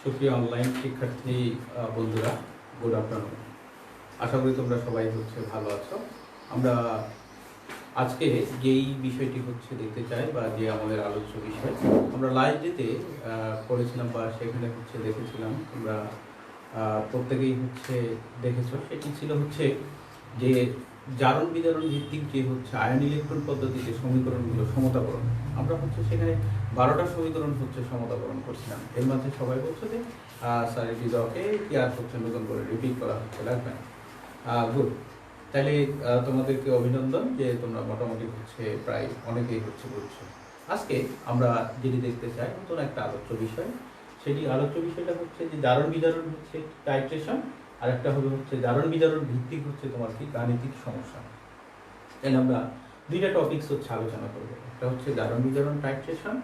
সুপ্রিয় অনলাইন শিক্ষার্থী বন্ধুরা, গুড আফটারনুন। আশা করি তোমরা সবাই ভালো আছো। আমরা আজকে যেই বিষয়টি দেখতে চাই বা যে আমাদের আলোচ্য বিষয়, আমরা লাইব্রেরিতে পড়েছিলাম বা সেখানে দেখেছিলাম, তোমরা প্রত্যেকেই দেখেছো। সেটি ছিল যে জারণ বিজারণ ভিত্তিক যে আয়ন ইলেকট্রন পদ্ধতিতে সমীকরণগুলো সমতাকরণ। আমরা সেখানে 12টা সমীকরণ সমতাকরণ করছিলাম। এর মাঝে সবাই বলছে যে স্যার এটি দরকে কি আর নতুন করে রিপিট করা লাগবে না। গুড। তাহলে তোমাদেরকে অভিনন্দন যে তোমরা মোটামুটি প্রায় অনেকেই বুঝছো। আজকে আমরা যেটি দেখতে চাই নতুন একটা আলোচ্য বিষয়। সেটি আলোচ্য বিষয়টা যে জারণ বিজারণ টাইট্রেশন, আর একটা জারণ বিজারণ ভিত্তিক তোমার কি গাণিতিক সমস্যা। তাহলে আমরা দুইটা টপিকস আলোচনা করবো। একটা জারণ বিজারণ টাইট্রেশন,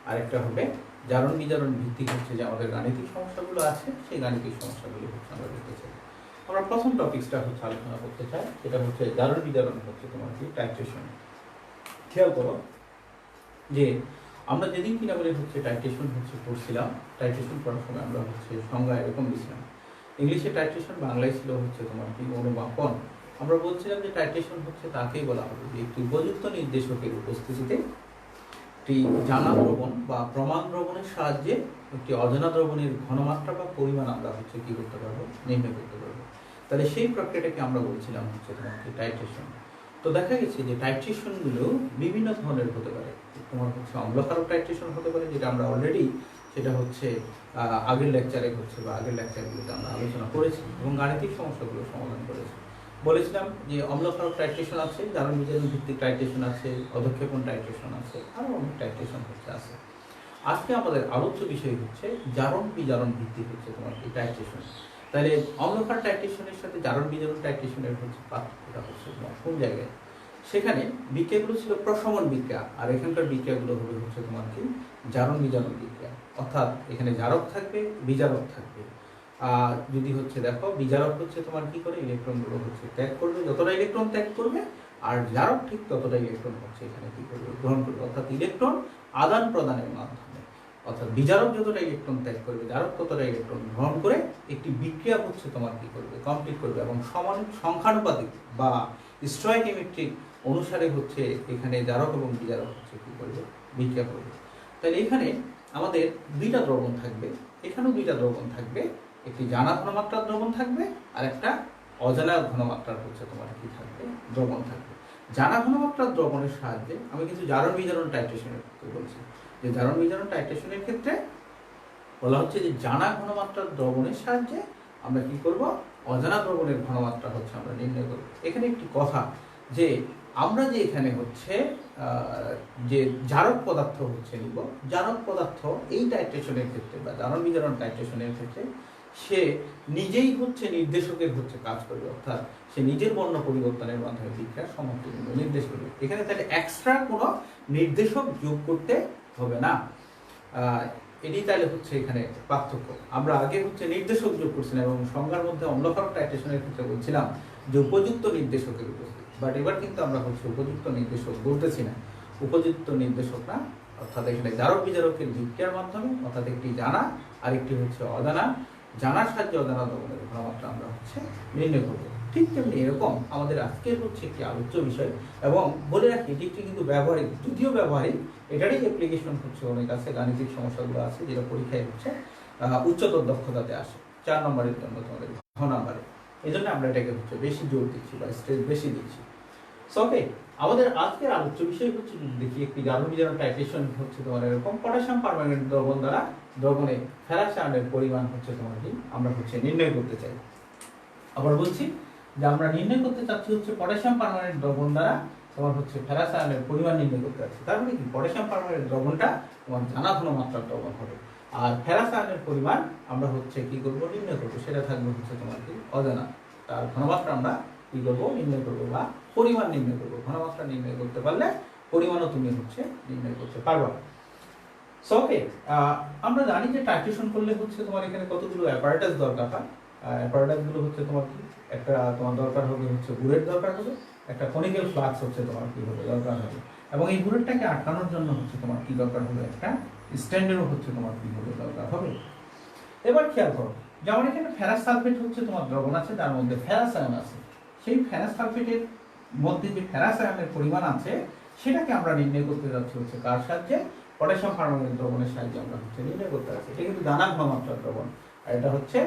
আর একটা হবে জারণ বিজারণ ভিত্তিক যে আমাদের গাণিতিক সমস্যাগুলো আছে, সেই গাণিতিক সমস্যাগুলো আমরা দেখতে চাই। আমরা প্রথম টপিকসটা আলোচনা করতে চাই, সেটা জারণ বিজারণ তোমার কি টাইট্রেশন। খেয়াল করো যে আমরা যেদিন কিনা বলে টাইট্রেশন পড়ছিলাম, টাইট্রেশন পড়ার সময় আমরা সংজ্ঞা এরকম দিছিলাম। ইংলিশে টাইট্রেশন, বাংলায় ছিল তোমার কি অনুমাপন। আমরা বলছিলাম যে টাইট্রেশন তাকেই বলা হবে যে একটি উপযুক্ত নির্দেশকের উপস্থিতিতে একটি জানা দ্রবণ বা প্রমাণ দ্রবণের সাহায্যে একটি অজানা দ্রবণের ঘনমাত্রা বা পরিমাণ আমরা কি করতে পারবো, নির্ণয় করতে পারবো। তাহলে সেই প্রক্রিয়াটাকে আমরা বলছিলাম তোমার কি টাইট্রেশন। তো দেখা গেছে যে টাইট্রেশনগুলো বিভিন্ন ধরনের হতে পারে। তোমার অম্লক্ষারক টাইট্রেশন হতে পারে, যেটা আমরা অলরেডি সেটা আগের লেকচারে বা আগের লেকচারগুলোতে আমরা আলোচনা করেছি এবং গাণিতিক সমস্যাগুলো সমাধান করেছি। বলেছিলাম যে অম্লক্ষারক টাইট্রেশন আছে, জারণ বিজারণ ভিত্তিক টাইট্রেশন আছে, অধক্ষেপণ টাইট্রেশন আছে, আরও অনেক টাইট্রেশন আছে। আজকে আমাদের আলোচ্য বিষয় জারণ বিজারণ ভিত্তিক তোমার কি টাইট্রেশন। তাহলে অম্লক্ষার টাইট্রেশনের সাথে জারণ বিজারণ টাইট্রেশনের পার্থক্যটা কোন জায়গায়? সেখানে বিক্রিয়াগুলো ছিল প্রশমন বিক্রিয়া, আর এখানকার বিক্রিয়াগুলো হবে তোমার কি জারণ বিজারণ বিক্রিয়া। অর্থাৎ এখানে জারক থাকবে, বিজারক থাকবে। যদি দেখো বিজারক তোমার কি করে ইলেকট্রনগুলো ত্যাগ করবে, যতটা ইলেকট্রন ত্যাগ করবে, আর জারক ঠিক ততটা ইলেকট্রন এখানে কি করবে, গ্রহণ করবে। অর্থাৎ ইলেকট্রন আদান প্রদানের মাধ্যমে, অর্থাৎ বিজারক যতটা ইলেকট্রন ত্যাগ করবে, জারক ততটা ইলেকট্রন গ্রহণ করে একটি বিক্রিয়া তোমার কি করবে, কমপ্লিট করবে। এবং সমান সংখ্যানুপাতিক বা স্টয়কিওমেট্রিক অনুসারে এখানে জারক এবং বিজারক কি করবে, বিক্রিয়া করবে। তাহলে এখানে আমাদের দুইটা দ্রবণ থাকবে, এখানেও দুইটা দ্রবণ থাকবে। একটি জানা ঘনমাত্রার দ্রবণ থাকবে, আর একটা অজানা ঘনমাত্রার তোমার কি থাকবে, দ্রবণ থাকবে। জানা ঘনমাত্রার দ্রবণের সাহায্যে আমি কিন্তু জারণ বিজারণ টাইট্রেশনের ক্ষেত্রে বলছি যে জারণ বিজারণ টাইট্রেশনের ক্ষেত্রে বলা যে জানা ঘনমাত্রার দ্রবণের সাহায্যে আমরা কি করব, অজানা দ্রবণের ঘনমাত্রা আমরা নির্ণয় করব। এখানে একটি কথা যে আমরা যে এখানে যে জারক পদার্থ নিব, জারক পদার্থ এই টাইট্রেশনের ক্ষেত্রে বা জারণ বিজারণ টাইট্রেশনের ক্ষেত্রে সে নিজেই নির্দেশকের কাজ করবে। অর্থাৎ সে নিজের বর্ণ পরিবর্তনের মাধ্যমে বিক্রিয়ার সমাপ্তি নির্দেশ করবে। এখানে তাহলে এক্সট্রা কোনো নির্দেশক যোগ করতে হবে না। এটি তাহলে এখানে পার্থক্য। আমরা আগে নির্দেশক যোগ করছিলাম এবং সংজ্ঞার মধ্যে অম্লক্ষারক টাইট্রেশনের ক্ষেত্রে বলছিলাম যে উপযুক্ত নির্দেশকের উপস্থিতি। বাট এবার কিন্তু আমরা উপযুক্ত নির্দেশক বলতেছি না, উপযুক্ত নির্দেশক না। অর্থাৎ এখানে জারক বিজারকের বিক্রিয়ার মাধ্যমে, অর্থাৎ একটি জানা আর একটি অজানা, জানার সাহায্যে অজানা দ্রবণের ঘনমাত্রা আমরা নির্ণয় করবো। ঠিক তেমনি এরকম আমাদের আজকের একটি আলোচ্য বিষয়। এবং বলে রাখি এটি কিন্তু ব্যবহারিক, যদিও ব্যবহারিক, এটারই অ্যাপ্লিকেশন অনেক আছে। গাণিতিক সমস্যাগুলো আছে যেটা পরীক্ষায় উচ্চতর দক্ষতাতে আসে 4 নম্বরের জন্য, তোমাদের 6 নম্বরে। এই জন্য আমরা এটাকে বেশি জোর দিচ্ছি বা স্ট্রেস বেশি দিচ্ছি। সো ওকে, আমাদের আজকের আলোচ্য বিষয় দেখি একটি জারণ বিজারণ টাইট্রেশন তোমার এরকম পটাশিয়াম পারম্যাঙ্গানেট দ্রবণ দ্বারা দ্রবণে ফেরাস আয়নের পরিমাণ তোমার কি আমরা নির্ণয় করতে চাই। আবার বলছি যে আমরা নির্ণয় করতে চাচ্ছি পটাশিয়াম পারম্যাঙ্গানেট দ্রবণ দ্বারা তোমার ফেরাস আয়নের পরিমাণ নির্ণয় করতে চাচ্ছি। তার মানে কি পটাশিয়াম পারম্যাঙ্গানেট দ্রবণটা তোমার জানা ঘনমাত্রার দ্রবণ হবে, আর ফেরাস আয়নের পরিমাণ আমরা কি করব, নির্ণয় করবো। সেটা থাকবে তোমার কি অজানা। তার ঘনমাত্রা আমরা কি করবো, নির্ণয় করবো বা পরিমাণ নির্ণয় করবো। ঘনমাত্রা নির্ণয় করতে পারলে পরিমাণও তুমি নির্ণয় করতে পারবা। সো ওকে, আমরা জানি যে টাইট্রেশন করলে তোমার এখানে কতগুলো অ্যাপারেটাস দরকার হয়। অ্যাপারেটাসগুলো তোমার কি, একটা তোমার দরকার হবে বুলেট দরকার হবে, একটা কনিক্যাল ফ্লাক্স তোমার কি হবে, দরকার হবে। এবং এই বুলেটটাকে আটকানোর জন্য তোমার কি দরকার হবে, একটা স্ট্যান্ডেরও তোমার কি হবে, দরকার হবে। এবার খেয়াল করো, যেমন এখানে ফেরাস সালফেট হচ্ছে তোমার দ্রবণ আছে, তার মধ্যে ফেরাস আয়ন আছে। সেই ফেরাস সালফেটের মধ্যে যে ফেরাস আয়নের পরিমাণ আছে সেটাকে আমরা নির্ণয় করতে যাচ্ছি হচ্ছে কার সাহায্যে? পটাশিয়াম পারম্যাঙ্গানেট দ্রবণের সাহায্যে আমরা হচ্ছে নির্ণয় করতে যাচ্ছি। এটা কিন্তু জানা ঘনমাত্রার দ্রবণ, আর এটা হচ্ছে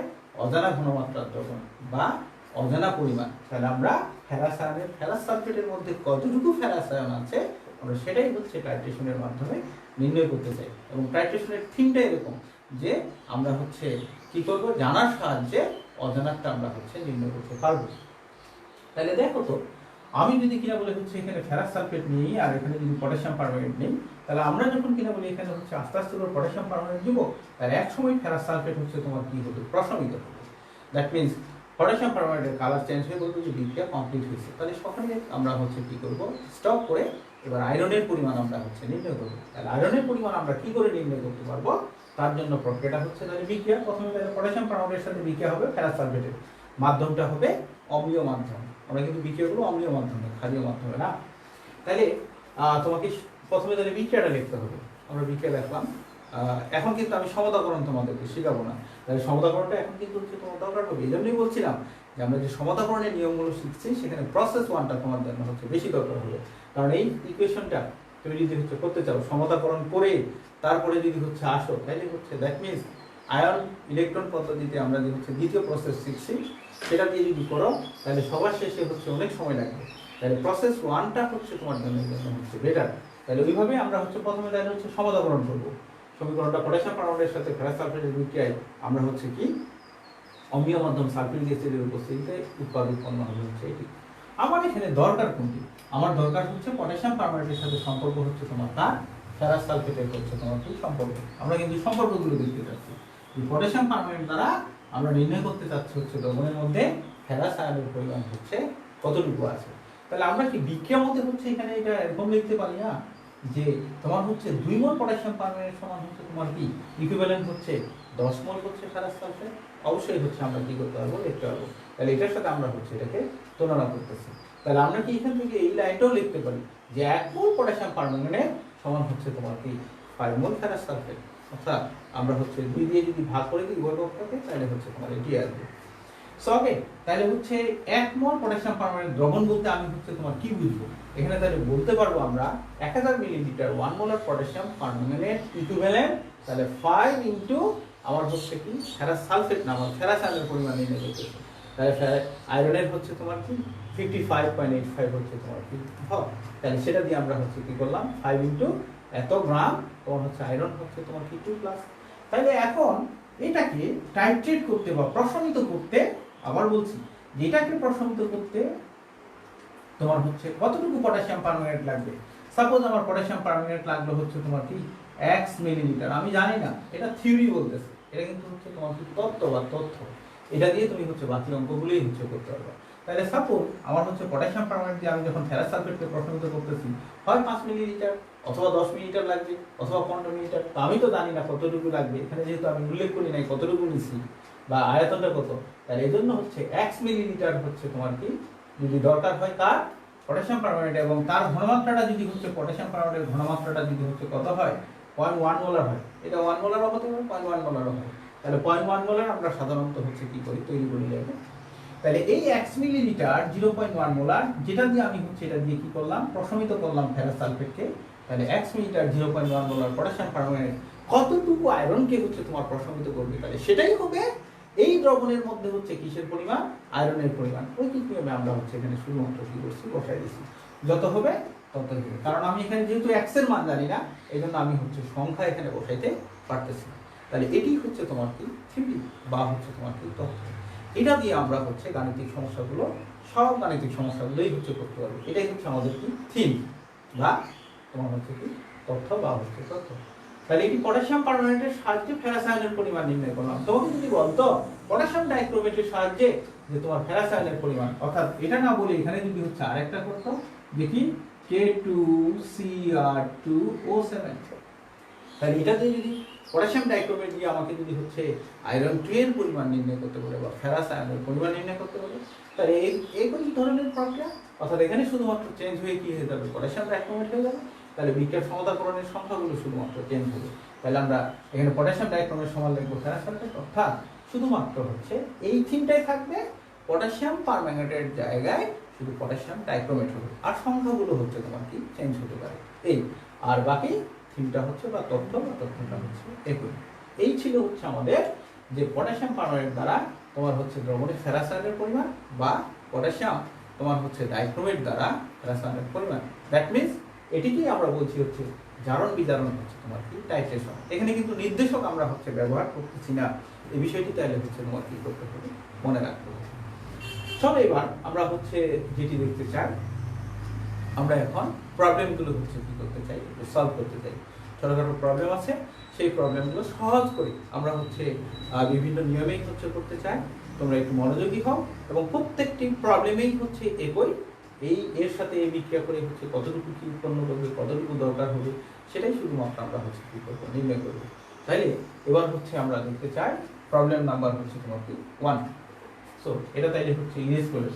অজানা ঘনমাত্রার দ্রবণ বা অজানা পরিমাণ। তাহলে আমরা ফেরাস সালফেটের মধ্যে কতটুকু ফেরাস আয়ন আছে আমরা সেটাই হচ্ছে টাইট্রেশনের মাধ্যমে নির্ণয় করতে চাই। এবং টাইট্রেশনের থিমটা এরকম যে আমরা হচ্ছে কি করব, জানার সাহায্যে অজানাটা আমরা হচ্ছে নির্ণয় করতে পারবো। তাহলে দেখো তো, আমি যদি কিনা বলে হচ্ছে এখানে ফেরাস সালফেট নিই আর এখানে যদি পটাশিয়াম পারম্যাঙ্গানেট নিই, তাহলে আমরা যখন কিনা বলি এখানে হচ্ছে আস্তে আস্তে করে পটাশিয়াম পারম্যাঙ্গানেট দিব, তাহলে এক সময় ফেরাস সালফেট হচ্ছে তোমার কি হবে, প্রশমিত হবে। দ্যাট মিনস পটাশিয়াম পারম্যাঙ্গানেটের কালার চেঞ্জ হয়ে বলবো যে বিক্রিয়া কমপ্লিট হয়েছে। তাহলে সকালে আমরা হচ্ছে কি করব, স্টপ করে এবার আয়রনের পরিমাণ আমরা হচ্ছে নির্ণয় করব। তাহলে আয়রনের পরিমাণ আমরা কি করে নির্ণয় করতে পারবো, তার জন্য প্রক্রিয়াটা হচ্ছে তাহলে বিক্রিয়া। প্রথমে পটাশিয়াম পারম্যাঙ্গানেটের সাথে বিক্রিয়া হবে ফেরাস সালফেটের, মাধ্যমটা হবে অম্লীয় মাধ্যম। আমরা কিন্তু বিক্রিয়া করবো অম্লীয় মাধ্যমে, ক্ষারীয় মাধ্যমে না। তাহলে তোমাকে প্রথমে তাহলে বিক্রিয়াটা লিখতে হবে। আমরা বিক্রিয়া লিখলাম। এখন কিন্তু আমি সমতাকরণ তোমাদেরকে শেখাবো না, তাহলে সমতাকরণটা এখন কিন্তু হচ্ছে তোমার দরকার হবে। এই জন্যই বলছিলাম যে আমরা যে সমতাকরণের নিয়মগুলো শিখছি সেখানে প্রসেস ওয়ানটা তোমার জন্য হচ্ছে বেশি দরকার হবে। কারণ এই ইকুয়েশনটা তুমি যদি হচ্ছে করতে চাও সমতাকরণ করে তারপরে যদি হচ্ছে আসো, তাহলে হচ্ছে দ্যাট মিনস আয়ন ইলেকট্রন পদ্ধতিতে আমরা যে হচ্ছে দ্বিতীয় প্রসেস শিখছি সেটা দিয়ে যদি করো তাহলে সবার শেষে হচ্ছে অনেক সময় লাগবে। তাহলে প্রসেস ওয়ানটা হচ্ছে তোমার জন্য হচ্ছে বেটার। তাহলে ওইভাবে আমরা হচ্ছে প্রথমে তাহলে হচ্ছে সমতাকরণ করবো। সমীকরণটা পটাশিয়াম পারম্যাঙ্গানেটের সাথে ফেরাস সালফেটের বিক্রিয়ায় আমরা হচ্ছে কি অম্লীয় মাধ্যম সালফিউরিক অ্যাসিডের উপস্থিতিতে উৎপন্ন হবে হচ্ছে এটি। আমার এখানে দরকার কোনটি? আমার দরকার হচ্ছে পটাশিয়াম পারম্যাঙ্গানেটের সাথে সম্পর্ক হচ্ছে তোমার তার ফেরাস সালফেটের হচ্ছে তোমার কি সম্পর্ক। আমরা কিন্তু সম্পর্কগুলো দেখতে চাচ্ছি। এই পটাশিয়াম পারম্যাঙ্গানেট দ্বারা আমরা নির্ণয় করতে চাচ্ছি হচ্ছে দ্রবণের মধ্যে ফেরাস আয়নের পরিমাণ হচ্ছে কতটুকু আছে। তাহলে আমরা কি বিক্রিয়ার মধ্যে হচ্ছে এখানে এটা এরকম লিখতে পারি না যে তোমার হচ্ছে 2 মোল পটাশিয়াম পারম্যাঙ্গানেট সমান হচ্ছে তোমার কি ইকুইভ্যালেন্ট হচ্ছে 10 মোল হচ্ছে ফেরাস সালফেট। অবশ্যই হচ্ছে আমরা কি করতে পারবো, লিখতে পারবো। তাহলে এটার সাথে আমরা হচ্ছে এটাকে তুলনা করতেছি। তাহলে আমরা কি এখান থেকে এই লাইনটাও লিখতে পারি যে 1 মোল পটাশিয়াম পারম্যাঙ্গানেট সমান হচ্ছে তোমার কি 5 মোল ফেরাস সালফেট। অর্থাৎ আমরা হচ্ছে 2 দিয়ে যদি ভাগ করে দিই উভয় পক্ষকে তাহলে হচ্ছে তোমার এটি আসবে। সো ওকে, তাহলে হচ্ছে 1 মোল পটাশিয়াম পারম্যাঙ্গানেট দ্রবণ বলতে আমি হচ্ছে তোমার কি বুঝবো এখানে? তাহলে বলতে পারবো আমরা 1000 millilitre 1 molar potassium permanganate equivalent তাহলে 5 ইনটু আমার হচ্ছে কি ফেরাস সালফেট না, আমার ফেরাস আয়নের পরিমাণ নির্ণয় করতে। তাহলে আয়রনের হচ্ছে তোমার কি 55.85 হচ্ছে তোমার কি ভাগ। তাহলে সেটা দিয়ে আমরা হচ্ছে কি করলাম 5 ইনটু এত গ্রাম তোমার হচ্ছে আয়রন হচ্ছে তোমার কি 2 প্লাস। তাহলে এখন এটাকে টাইট্রেট করতে বা প্রশমিত করতে, আবার বলছি যেটাকে প্রশমিত করতে তোমার হচ্ছে কতটুকু পটাশিয়াম পারম্যাঙ্গানেট লাগবে। সাপোজ আমার পটাশিয়াম পারম্যাঙ্গানেট লাগলো হচ্ছে তোমার কি x মিলিলিটার, আমি জানি না, এটা থিওরি বলতেছে, এটা কিন্তু হচ্ছে তোমার কি তত্ত্ব বা তথ্য। এটা দিয়ে তুমি হচ্ছে বাকি অঙ্কগুলোই হচ্ছে করতে পারবে। তাহলে সাপোজ আমার হচ্ছে পটাশিয়াম পারম্যাঙ্গানেট দিয়ে আমি যখন ফেরাস সালফেটকে প্রশমিত করতেছি হয় 5 মিলিলিটার অথবা 10 মিলিলিটার লাগবে অথবা 15 মিলিলিটার। তো আমি তো জানি না কতটুকু লাগবে, এখানে যেহেতু আমি উল্লেখ করি নাই কতটুকু নিছি বা আয়তনটা কত। তাহলে এই জন্য হচ্ছে 1 মিলিলিটার হচ্ছে তোমার কি যদি দরকার হয় তার পটাশিয়াম পারম্যাঙ্গানেট এবং তার ঘনমাত্রাটা যদি হচ্ছে পটাশিয়াম পারম্যাঙ্গানেটের ঘনমাত্রাটা যদি হচ্ছে কত হয় 0.1 মোলার হয়, এটা 1 মোলারও হতে পারে 0.1 মোলারও হয়। তাহলে 0.1 মোলার আমরা সাধারণত হচ্ছে কি করি তৈরি করে যাবে। তাহলে এই 1 মিলিলিটার 0.1 মোলার যেটা দিয়ে আমি হচ্ছে এটা দিয়ে কি করলাম প্রশমিত করলাম ফেরাস সালফেটকে। তাহলে 1 মিলিলিটার 0.1 মোলার পটাশিয়াম পারম্যাঙ্গানেট কতটুকু আয়রনকে হচ্ছে তোমার প্রশমিত করবে, তাহলে সেটাই হবে এই দ্রবণের মধ্যে হচ্ছে কিসের পরিমাণ, আয়রনের পরিমাণ। ওই কি নিয়মে আমরা হচ্ছে এখানে শুধুমাত্র কি করছি বসাই দিচ্ছি, যত হবে তত হবে। কারণ আমি এখানে যেহেতু x এর মান জানি না এই জন্য আমি হচ্ছে সংখ্যা এখানে বসাইতে পারতেছি। তাহলে এটি হচ্ছে তোমার কি থিওরি বা হচ্ছে তোমার কি তথ্য। এটা দিয়ে আমরা হচ্ছে গাণিতিক সমস্যাগুলো সব গাণিতিক সমস্যাগুলোই হচ্ছে করতে পারবো। এটাই হচ্ছে আমাদের কি থিম বা তোমার হচ্ছে কি তথ্য বা হচ্ছে তথ্য। তাহলে এটি পটাশিয়াম পারম্যাঙ্গানেটের সাহায্যে ফেরাস আয়নের পরিমাণ নির্ণয় করলাম। তোমাকে যদি বলতো পটাশিয়াম ডাইক্রোমেটের সাহায্যে যে তোমার ফেরাস আয়নের পরিমাণ, অর্থাৎ এটা না বলে এখানে যদি হচ্ছে আরেকটা করতো দেখি K2Cr2O7, তাহলে এটাতে যদি পটাশিয়াম ডাইক্রোমেট দিয়ে আমাকে যদি হচ্ছে আয়রন 2 এর পরিমাণ নির্ণয় করতে বলে বা ফেরাস আয়নের পরিমাণ নির্ণয় করতে বলে, তাহলে এই ধরনের প্রক্রিয়া, অর্থাৎ এখানে শুধুমাত্র চেঞ্জ হয়ে কি হয়ে যাবে পটাশিয়াম ডাইক্রোমেট হয়ে যাবে। তাহলে বিক্রিয়ার সমতাকরণের সংখ্যাগুলো শুধুমাত্র চেঞ্জ হবে। তাহলে আমরা এখানে পটাশিয়াম ডাইক্রোমেট সমান লিখবো ফেরাস সালফেট, অর্থাৎ শুধুমাত্র হচ্ছে এই থিমটাই থাকবে, পটাশিয়াম পারম্যাঙ্গানেটের জায়গায় শুধু পটাশিয়াম ডাইক্রোমেট হবে, আর সংখ্যাগুলো হচ্ছে তোমার কি চেঞ্জ হতে পারে এই, আর বাকি থিমটা হচ্ছে বা তথ্যটা হচ্ছে একই। এই ছিল হচ্ছে আমাদের যে পটাশিয়াম পারম্যাঙ্গানেট দ্বারা তোমার হচ্ছে দ্রবণে ফেরাস আয়নের পরিমাণ, বা পটাশিয়াম তোমার হচ্ছে ডাইক্রোমেট দ্বারা ফেরাস আয়নের পরিমাণ। দ্যাট মিনস এটিকেই আমরা বলছি হচ্ছে জারণ বিজারণ হচ্ছে তোমার কি টাইট্রেশন। এখানে কিন্তু নির্দেশক আমরা হচ্ছে ব্যবহার করতেছি না, এই বিষয়টি তাহলে হচ্ছে তোমার কি করতে হবে, মনে রাখতে হবে। চলো এবার আমরা হচ্ছে যেটি দেখতে চাই, আমরা এখন প্রবলেমগুলো হচ্ছে কি করতে চাই, সলভ করতে চাই। ছোটখাটো প্রবলেম আছে, সেই প্রবলেমগুলো সহজ করে আমরা হচ্ছে বিভিন্ন নিয়মেই হচ্ছে করতে চাই। তোমরা একটু মনোযোগী হও এবং প্রত্যেকটি প্রবলেমেই হচ্ছে একই, এর সাথে এই বিক্রিয়া করে হচ্ছে কতটুকু কি উৎপন্ন করবে, কতটুকু দরকার হবে, সেটাই শুধুমাত্র আমরা হচ্ছে কি করবো, নির্ণয় করবো। তাইলে এবার হচ্ছে আমরা দেখতে চাই প্রবলেম নাম্বার হচ্ছে তোমার কি 1। সো এটা তাইলে হচ্ছে ইরেজ করে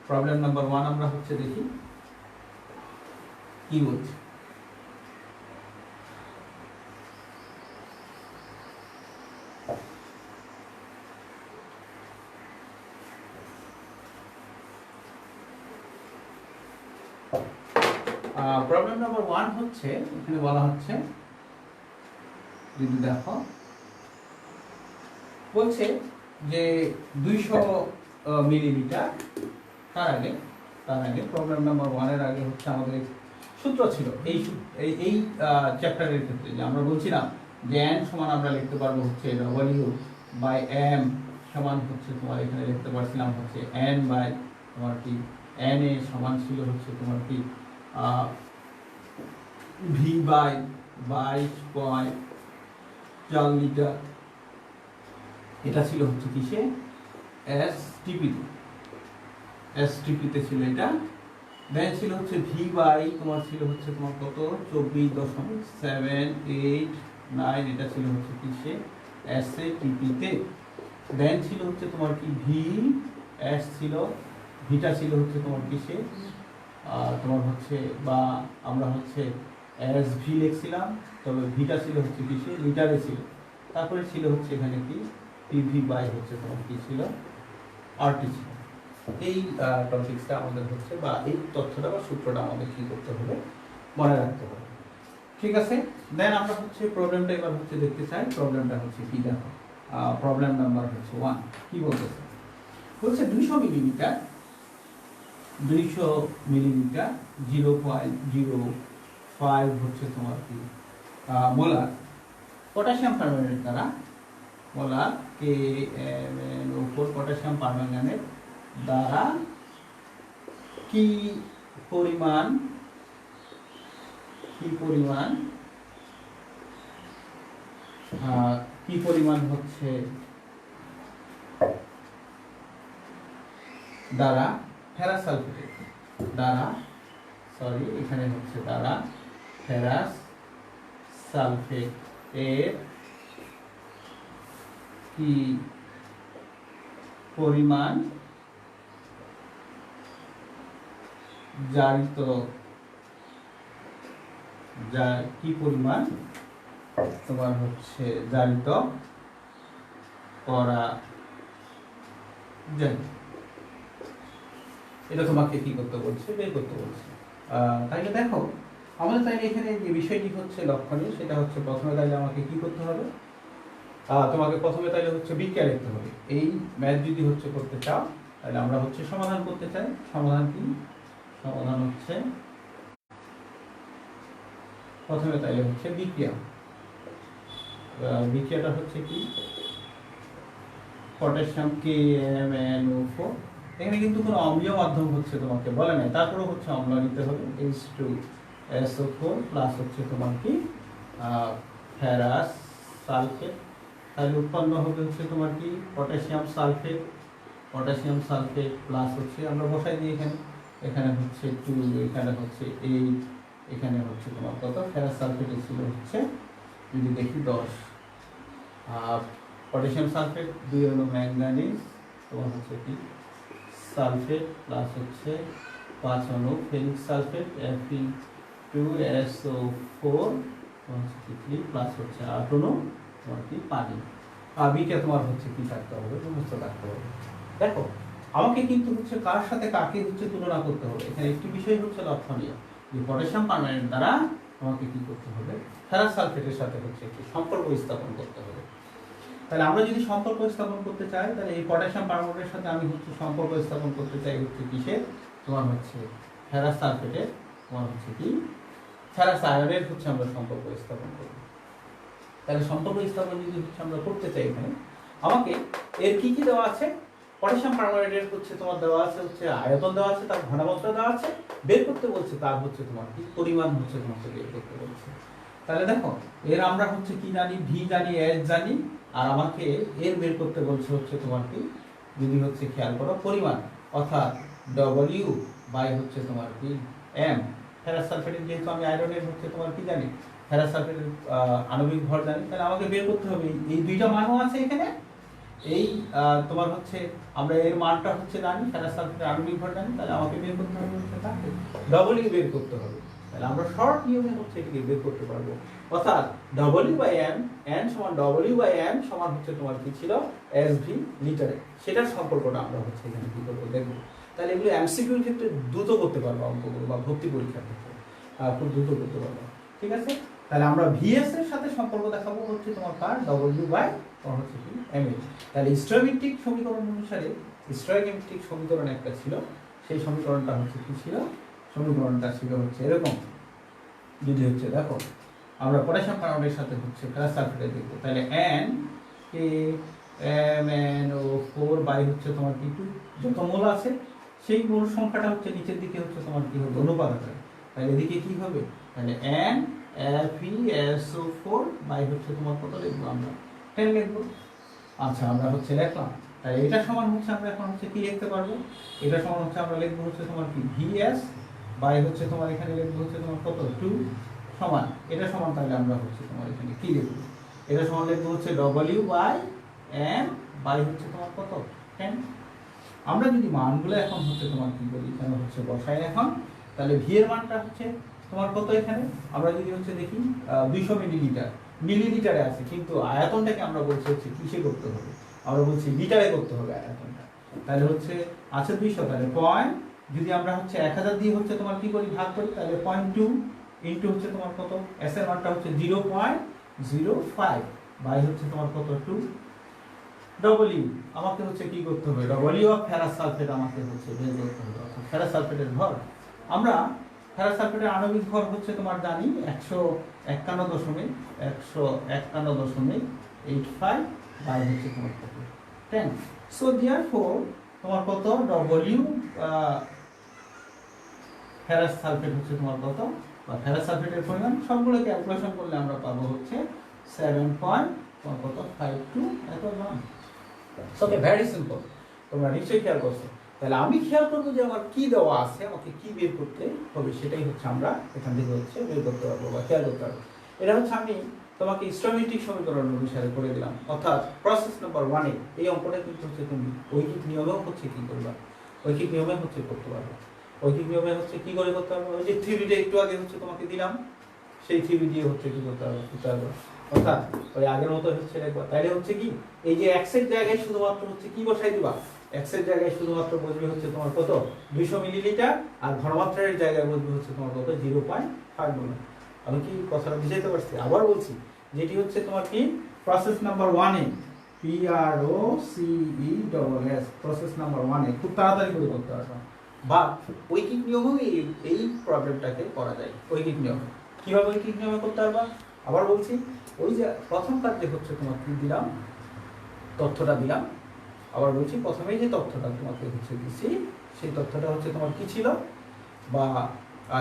প্রবলেম নাম্বার 1 আমরা হচ্ছে দেখি কি বলছে। প্রবলেম নাম্বার 1 হচ্ছে এখানে বলা হচ্ছে, যদি দেখো বলছে যে 200 মিলিলিটার, তার আগে প্রবলেম নাম্বার 1 এর আগে হচ্ছে আমাদের সূত্র ছিল এই চ্যাপ্টারের ক্ষেত্রে যে আমরা বলছিলাম যে n সমান আমরা লিখতে পারবো হচ্ছে W/m সমান হচ্ছে তোমার এখানে লিখতে পারছিলাম হচ্ছে n বাই তোমার কি n এ সমান ছিল হচ্ছে তোমার কি v বাই 22.4 লিটার। এটা ছিল হচ্ছে কিসে, STP তে ছিল এটা। দেন ছিল হচ্ছে v বাই তোমার ছিল হচ্ছে তোমার কত 24.789, এটা ছিল হচ্ছে কিসে, SATP তে। দেন ছিল হচ্ছে তোমার কি v s ছিল, ভিটা ছিল হচ্ছে তোমার কিসে, তোমার হচ্ছে বা আমরা হচ্ছে SV লিখছিলাম, তবে ভিটা ছিল হচ্ছে কিসে, লিটারে ছিল। তারপরে ছিল হচ্ছে এখানে কি PV বাই হচ্ছে তোমার কি ছিল, RT ছিল। এই টপিকসটা আমাদের হচ্ছে বা এই তথ্যটা বা সূত্রটা আমাদের কি করতে হবে, মনে রাখতে হবে। ঠিক আছে, দেন আমরা হচ্ছে প্রবলেমটা এবার হচ্ছে দেখতে চাই। প্রবলেমটা হচ্ছে কি দেখো, প্রবলেম নাম্বার হচ্ছে 1 কি বলতেছে, বলছে 200 মিলিলিটার 0.05 হচ্ছে তোমার কি মোলার পটাশিয়াম পারম্যাঙ্গানেট দ্বারা, মোলার KMnO4 পটাশিয়াম পারম্যাঙ্গানেট দ্বারা কি পরিমাণ হচ্ছে দ্বারা ফেরাস সালফেট দ্বারা, সরি এখানে হচ্ছে দ্বারা ফেরাস সালফেট এর কি পরিমাণ জারিত, কি পরিমাণ তোমার হচ্ছে জারিত করা যায়, এটা তোমাকে কি করতে বলছে, বের করতে বলছে। তাইলে দেখো আমাদের তাইলে এখানে যে বিষয়টি হচ্ছে লক্ষণীয়, সেটা হচ্ছে প্রথমে তাইলে আমাকে কি করতে হবে, তোমাকে প্রথমে তাইলে হচ্ছে বিক্রিয়া লিখতে হবে। এই ম্যাথ যদি হচ্ছে করতে চাও তাহলে আমরা হচ্ছে সমাধান করতে চাই। সমাধান কি, সমাধান হচ্ছে প্রথমে তাইলে হচ্ছে বিক্রিয়া। বিক্রিয়াটা হচ্ছে কি, পটাশিয়াম KMnO4, এখানে কিন্তু কোনো অম্লীয় মাধ্যম হচ্ছে তোমাকে বলে নাই, তারপরে হচ্ছে অম্ল নিতে হবে, H2SO4 প্লাস হচ্ছে তোমার কি ফেরাস সালফেট। তাহলে উৎপন্ন হবে হচ্ছে তোমার কি পটাশিয়াম সালফেট প্লাস হচ্ছে আমরা বসাই দিই এখানে হচ্ছে 2, এখানে হচ্ছে 8, এখানে হচ্ছে তোমার কত, ফেরাস সালফেট ছিল হচ্ছে যদি দেখি 10, পটাশিয়াম সালফেট 2 অণু ম্যাঙ্গানিজ তোমার হচ্ছে কি সালফেট প্লাস হচ্ছে 5 অণু ফেরিক সালফেট Fe2SO4 তোমার হচ্ছে কি 3 প্লাস হচ্ছে 8 অনু তোমার কি পানি। আর বিটা তোমার হচ্ছে কি থাকতে হবে, মুক্ত থাকতে হবে। দেখো আমাকে কিন্তু হচ্ছে কার সাথে কাকে হচ্ছে তুলনা করতে হবে। এখানে একটি বিষয় হচ্ছে লক্ষণীয় যে পটাশিয়াম পারম্যাঙ্গানেট দ্বারা আমাকে কি করতে হবে, ফেরাস সালফেটের সাথে হচ্ছে একটি সম্পর্ক স্থাপন করতে হবে। তাহলে আমরা যদি সম্পর্ক স্থাপন করতে চাই, তাহলে এই পটাশিয়াম পারম্যাঙ্গানেটের সাথে আমি হচ্ছে সম্পর্ক স্থাপন করতে চাই হচ্ছে কিসের, তোমার হচ্ছে ফেরাস সালফেটের, তোমার হচ্ছে কি ফেরাস আয়নের হচ্ছে আমরা সম্পর্ক স্থাপন করব। তাহলে সম্পর্ক স্থাপন যদি হচ্ছে আমরা করতে চাই, এখানে আমাকে এর কি কি দেওয়া আছে, পটাশিয়াম পারম্যাঙ্গানেটের হচ্ছে তোমার দেওয়া আছে হচ্ছে আয়তন দেওয়া আছে, তার ঘনমাত্রা দেওয়া আছে, বের করতে বলছে তার হচ্ছে তোমার কি পরিমাণ হচ্ছে তোমাকে বের করতে বলছে। তাহলে দেখো এর আমরা হচ্ছে কি জানি, ভি জানি, এস জানি, আর আমাকে এর বের করতে বলছে হচ্ছে তোমার কি, যদি হচ্ছে খেয়াল করো পরিমাণ, অর্থাৎ ডব্লিউ বাই হচ্ছে তোমার কি এম। ফেরাস সালফেটের যেহেতু আমি আয়রনের হচ্ছে তোমার কি জানি, ফেরাস সালফেটের আণবিক ভর জানি, তাহলে আমাকে বের করতে হবে এই দুইটা মানও আছে এখানে। এই তোমার হচ্ছে আমরা এর মানটা হচ্ছে জানি, ফেরাস সালফেটের আণবিক ভর জানি, তাহলে আমাকে বের করতে হবে হচ্ছে তাকে ডব্লিউ বের করতে হবে। তাহলে আমরা শর্ট নিয়মে হচ্ছে এটাকে বের করতে পারবো, অর্থাৎ ডব্লিউ বাই এম, এন সমান ডব্লিউ বাই এম সমান হচ্ছে তোমার কি ছিল এস ভি লিটারে। সেটার সম্পর্কটা আমরা হচ্ছে এখানে কি করবো দেখবো। তাহলে এগুলো এমসিকিউর ক্ষেত্রে দ্রুত করতে পারবো, অঙ্কগুলো বা ভর্তি পরীক্ষার ক্ষেত্রে খুব দ্রুত করতে পারবো। ঠিক আছে, তাহলে আমরা ভিএস এর সাথে সম্পর্ক দেখাবো হচ্ছে তোমার কার ডব্লিউ বাই তোমার হচ্ছে কি এম এ। তাহলে স্টোয়িকমেট্রিক সমীকরণ অনুসারে স্টোয়িকমেট্রিক সমীকরণ একটা ছিল, সেই সমীকরণটা হচ্ছে কি ছিল, সমীকরণটা ছিল হচ্ছে এরকম। যদি হচ্ছে দেখো আমরা পটাশিয়াম পারম্যাঙ্গানেটের সাথে হচ্ছে ফেরাস সালফেট দেখবো, তাহলে N K M N O 4 by হচ্ছে তোমার কি 2 যত মোল আছে সেই মোল সংখ্যাটা হচ্ছে নিচের দিকে হচ্ছে তোমার কি হবে অনুপাত হবে। তাহলে এদিকে কি হবে, তাহলে N F E S O 4 by হচ্ছে তোমার কত লিখবো আমরা 10 লিখবো। আচ্ছা আমরা হচ্ছে লিখলাম, তাহলে এটা সমান হচ্ছে আমরা এখন হচ্ছে কি লিখতে পারবো, এটা সমান হচ্ছে আমরা লিখবো হচ্ছে তোমার কি ভিএস বাই হচ্ছে তোমার এখানে লিখবো হচ্ছে তোমার কত 2 সমান, এটা সমান তাহলে আমরা হচ্ছে তোমার এখানে কি লিখবো, এটা সমান লিখবো হচ্ছে ডব্লিউ বাই এম বাই হচ্ছে তোমার কত 10। আমরা যদি মানগুলো এখন হচ্ছে তোমার কি বলি এখানে হচ্ছে বসাই এখন, তাহলে ভি এর মানটা হচ্ছে তোমার কত এখানে আমরা যদি হচ্ছে দেখি 200 মিলিলিটার, মিলিলিটারে আছে, কিন্তু আয়তনটাকে আমরা বলছি হচ্ছে কিসে করতে হবে, আমরা বলছি লিটারে করতে হবে আয়তনটা। তাহলে হচ্ছে আছে 200, তাহলে পয়েন্ট যদি আমরা হচ্ছে 1000 দিয়ে হচ্ছে তোমার কি করি ভাগ করি, তাহলে 0.2 ইনটু হচ্ছে তোমার কত এস এর মানটা হচ্ছে 0.05 বাই হচ্ছে তোমার কত 2 ডব্লিউ আমাকে হচ্ছে কি করতে হবে, ডব্লিউ অফ ফেরাস সালফেট আমাকে হচ্ছে বের করতে হবে, অর্থাৎ ফেরাস সালফেটের ভর। আমরা ফেরাস সালফেটের আণবিক ভর হচ্ছে তোমার জানি 151.85 বাই হচ্ছে তোমার কত 10। সো দেয়ারফর তোমার কত ডব্লিউ ফেরাস সালফেট হচ্ছে তোমার কত, বা ফেরাস সালফেটের পরিমাণ সবগুলো ক্যালকুলেশন করলে আমরা পাবো হচ্ছে 7.52 এত গ্রাম। ওকে, ভেরি সিম্পল, তোমরা নিশ্চয়ই খেয়াল করছো। তাহলে আমি খেয়াল করবো যে আমার কি দেওয়া আছে, আমাকে কি বের করতে হবে, সেটাই হচ্ছে আমরা এখান থেকে হচ্ছে বের করতে পারবো বা খেয়াল করতে পারবো। এটা হচ্ছে আমি তোমাকে স্টোয়িকমেট্রিক সমীকরণ অনুসারে করে দিলাম, অর্থাৎ প্রসেস নাম্বার 1 এ এই অঙ্কটা কিন্তু হচ্ছে তুমি ঐকিক নিয়মেও হচ্ছে কি করবা, ঐকিক নিয়মে হচ্ছে করতে পারবে। ঐকিক নিয়মে হচ্ছে কি করে করতে পারবে, ওই যে থিওরিটা একটু আগে হচ্ছে তোমাকে দিলাম, সেই থিওরি দিয়ে হচ্ছে কি করতে পারবে, অর্থাৎ ওই আগের মতো হচ্ছে দেখবা। তাহলে হচ্ছে কি এই যে এক্স এর জায়গায় শুধুমাত্র হচ্ছে কি বসাই দিবা, এক্স এর জায়গায় শুধুমাত্র বসবে হচ্ছে তোমার কত 200 মিলিলিটার, আর ঘনমাত্রার জায়গায় বসবে হচ্ছে তোমার কত 0.5 মোল। আমি কি কথাটা বুঝাইতে পারছি? আবার বলছি, যেটি হচ্ছে তোমার কি প্রসেস নাম্বার 1 এ PROCESS প্রসেস নাম্বার 1 এ খুব তাড়াতাড়ি করে করতে পারবা, বা ঐকিক নিয়মেও এই প্রবলেমটাকে করা যায়। ঐকিক নিয়ম কিভাবে ঐকিক নিয়মে করতে পারবা আবার বলছি, ওই যে প্রথম কাজে হচ্ছে তোমার কি দিলাম, তথ্যটা দিলাম। আবার বলছি প্রথমেই যে তথ্যটা তোমাকে হচ্ছে দিচ্ছি, সেই তথ্যটা হচ্ছে তোমার কি ছিল, বা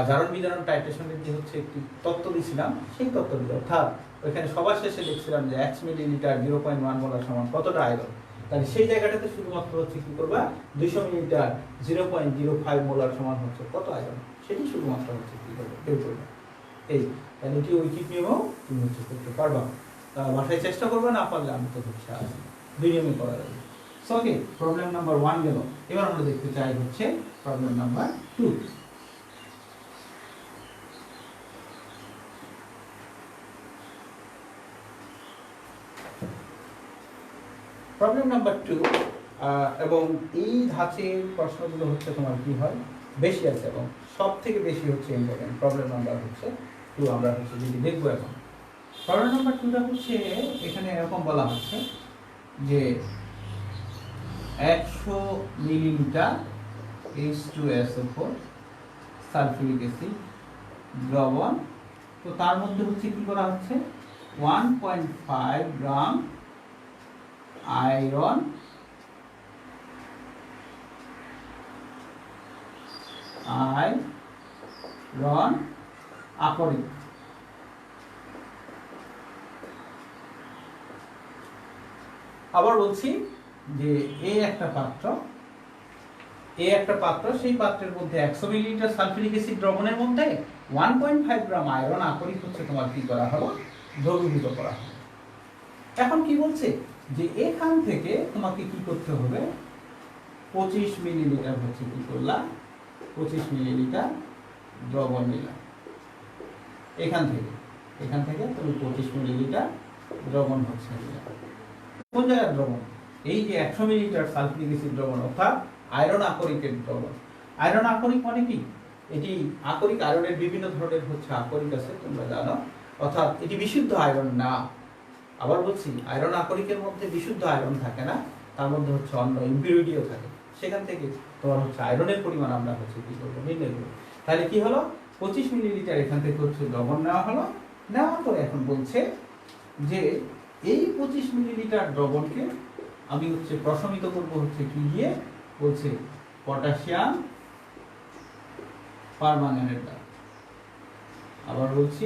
জারণ বিজারণ টাইট্রেশনের যে হচ্ছে একটি তথ্য দিয়েছিলাম, সেই তথ্য দিল, অর্থাৎ ওইখানে সবার শেষে লিখছিলাম যে 1 মিলিলিটার 0.1 মোলার সমান কতটা আয়রন। তাহলে সেই জায়গাটাতে শুধুমাত্র হচ্ছে কি করবা, 200 মিলিলিটার 0.05 মোলার সমান হচ্ছে কত আয়রন, সেটি শুধুমাত্র হচ্ছে কি করবে বের করবে। এই তাহলে এটি ঐকিক নিয়মেও তুমি হচ্ছে করতে পারবা, বাসায় চেষ্টা করবে, না পারলে আমি তো হচ্ছে আছি, দুই নিয়মে করা যাবে। সো ওকে, প্রবলেম নাম্বার 1 গেল। এবার আমরা দেখতে চাই হচ্ছে প্রবলেম নাম্বার 2। প্রবলেম নাম্বার 2, এবং এই ধাঁচের প্রশ্নগুলো হচ্ছে তোমার কি হয় বেশি আছে এবং সব থেকে বেশি হচ্ছে ইম্পর্টেন্ট। প্রবলেম নাম্বার হচ্ছে 2 আমরা হচ্ছে যদি দেখবো এখন। প্রবলেম নাম্বার 2টা হচ্ছে এখানে এরকম বলা হচ্ছে যে 100 মিলিলিটার H2SO4 সালফিউরিক অ্যাসিড দ্রবণ, তো তার মধ্যে হচ্ছে কি করা হচ্ছে 1.5 গ্রাম আয়রন আকরিক, আবার বলছি যে এই একটা পাত্র, সেই পাত্রের মধ্যে 100 মিলিলিটার সালফিউরিক অ্যাসিড দ্রবণের মধ্যে 1.5 গ্রাম আয়রন আকরিক হচ্ছে তোমার কি করা হলো দ্রবীভূত করা হলো। এখন কি বলছে যে এখান থেকে তোমাকে কি করতে হবে 25 মিলিলিটার হচ্ছে কি করলাম 25 মিলিলিটার দ্রবণ নিলাম। এখান থেকে তুমি 25 মিলিলিটার দ্রবণ হচ্ছে নিলাম। কোন জায়গার দ্রবণ? এই যে 100 মিলিলিটার সালফিউরিক অ্যাসিড দ্রবণ অর্থাৎ আয়রন আকরিকের দ্রবণ। আয়রন আকরিক মানে কি? এটি আকরিক, আয়রনের বিভিন্ন ধরনের হচ্ছে আকরিক আছে তোমরা জানো, অর্থাৎ এটি বিশুদ্ধ আয়রন না। আবার বলছি আয়রন আকরিকের মধ্যে বিশুদ্ধ আয়রন থাকে না, তার মধ্যে হচ্ছে অন্য ইম্পিউরিটিও থাকে। সেখান থেকে তোমার হচ্ছে আয়রনের পরিমাণ আমরা হচ্ছে কি করবো নির্ণয় করবো। তাহলে কি হলো 25 মিলিলিটার এখান থেকে হচ্ছে দ্রবণ নেওয়া হলো। নেওয়ার পরে এখন বলছে যে এই 25 মিলিলিটার দ্রবণকে আমি হচ্ছে প্রশমিত করব হচ্ছে কি দিয়ে, বলছে পটাশিয়াম পারম্যাঙ্গানেট দ্বারা। আবার বলছি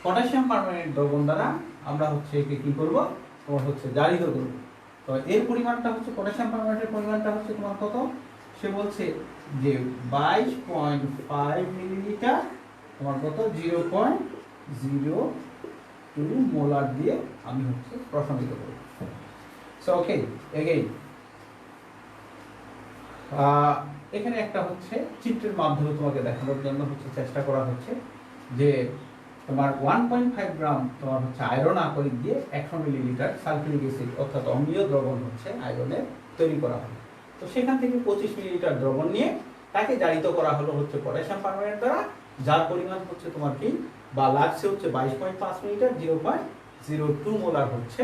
পটাশিয়াম পারম্যাঙ্গানেট দ্রবণ দ্বারা আমরা হচ্ছে একে কি করব তোমার হচ্ছে জারিত করব। তো এর পরিমাণটা হচ্ছে পটাশিয়াম পারম্যাঙ্গানেটের পরিমাণটা হচ্ছে তোমার কত, সে বলছে যে 22.5 মিলিলিটার তোমার কত 0.02 মোলার দিয়ে আমি হচ্ছে প্রশমিত করব। সো ওকে, এগেইন এখানে একটা হচ্ছে চিত্রের মাধ্যমে তোমাকে দেখানোর জন্য হচ্ছে চেষ্টা করা হচ্ছে যে তোমার 1.5 গ্রাম তোমার হচ্ছে আয়রন আকরিক দিয়ে 100 মিলিলিটার সালফিউরিক অ্যাসিড অর্থাৎ অম্লীয় দ্রবণ হচ্ছে আয়রনের তৈরি করা হলো। তো সেখান থেকে 25 মিলিলিটার দ্রবণ নিয়ে তাকে জারিত করা হলো হচ্ছে পটাশিয়াম পারম্যাঙ্গানেট দ্বারা, যার পরিমাণ হচ্ছে তোমার কি বা লাগছে হচ্ছে 22.5 মিলিলিটার 0.02 মোলার হচ্ছে।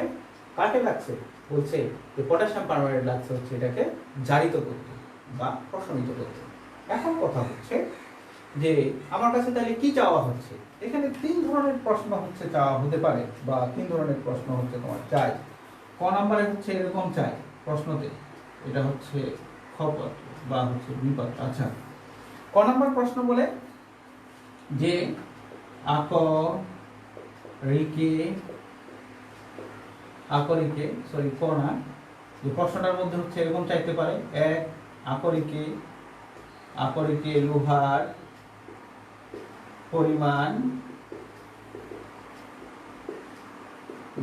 কাকে লাগছে? বলছে যে পটাশিয়াম পারম্যাঙ্গানেট লাগছে হচ্ছে এটাকে জারিত করতে বা প্রশমিত করতে। এখন কথা হচ্ছে যে আমার কাছে তাহলে কি চাওয়া হচ্ছে, এখানে 3 ধরনের প্রশ্ন হচ্ছে চাওয়া হতে পারে বা 3 ধরনের প্রশ্ন হচ্ছে তোমার চাই। ক নম্বরে হচ্ছে এরকম চাই প্রশ্নতে, এটা হচ্ছে খ পাত্র বা হচ্ছে বি পাত্র। আচ্ছা, ক নম্বর প্রশ্ন বলে যে ক না, যে প্রশ্নটার মধ্যে হচ্ছে এরকম চাইতে পারে, এক আকরিকে লোহার পরিমাণ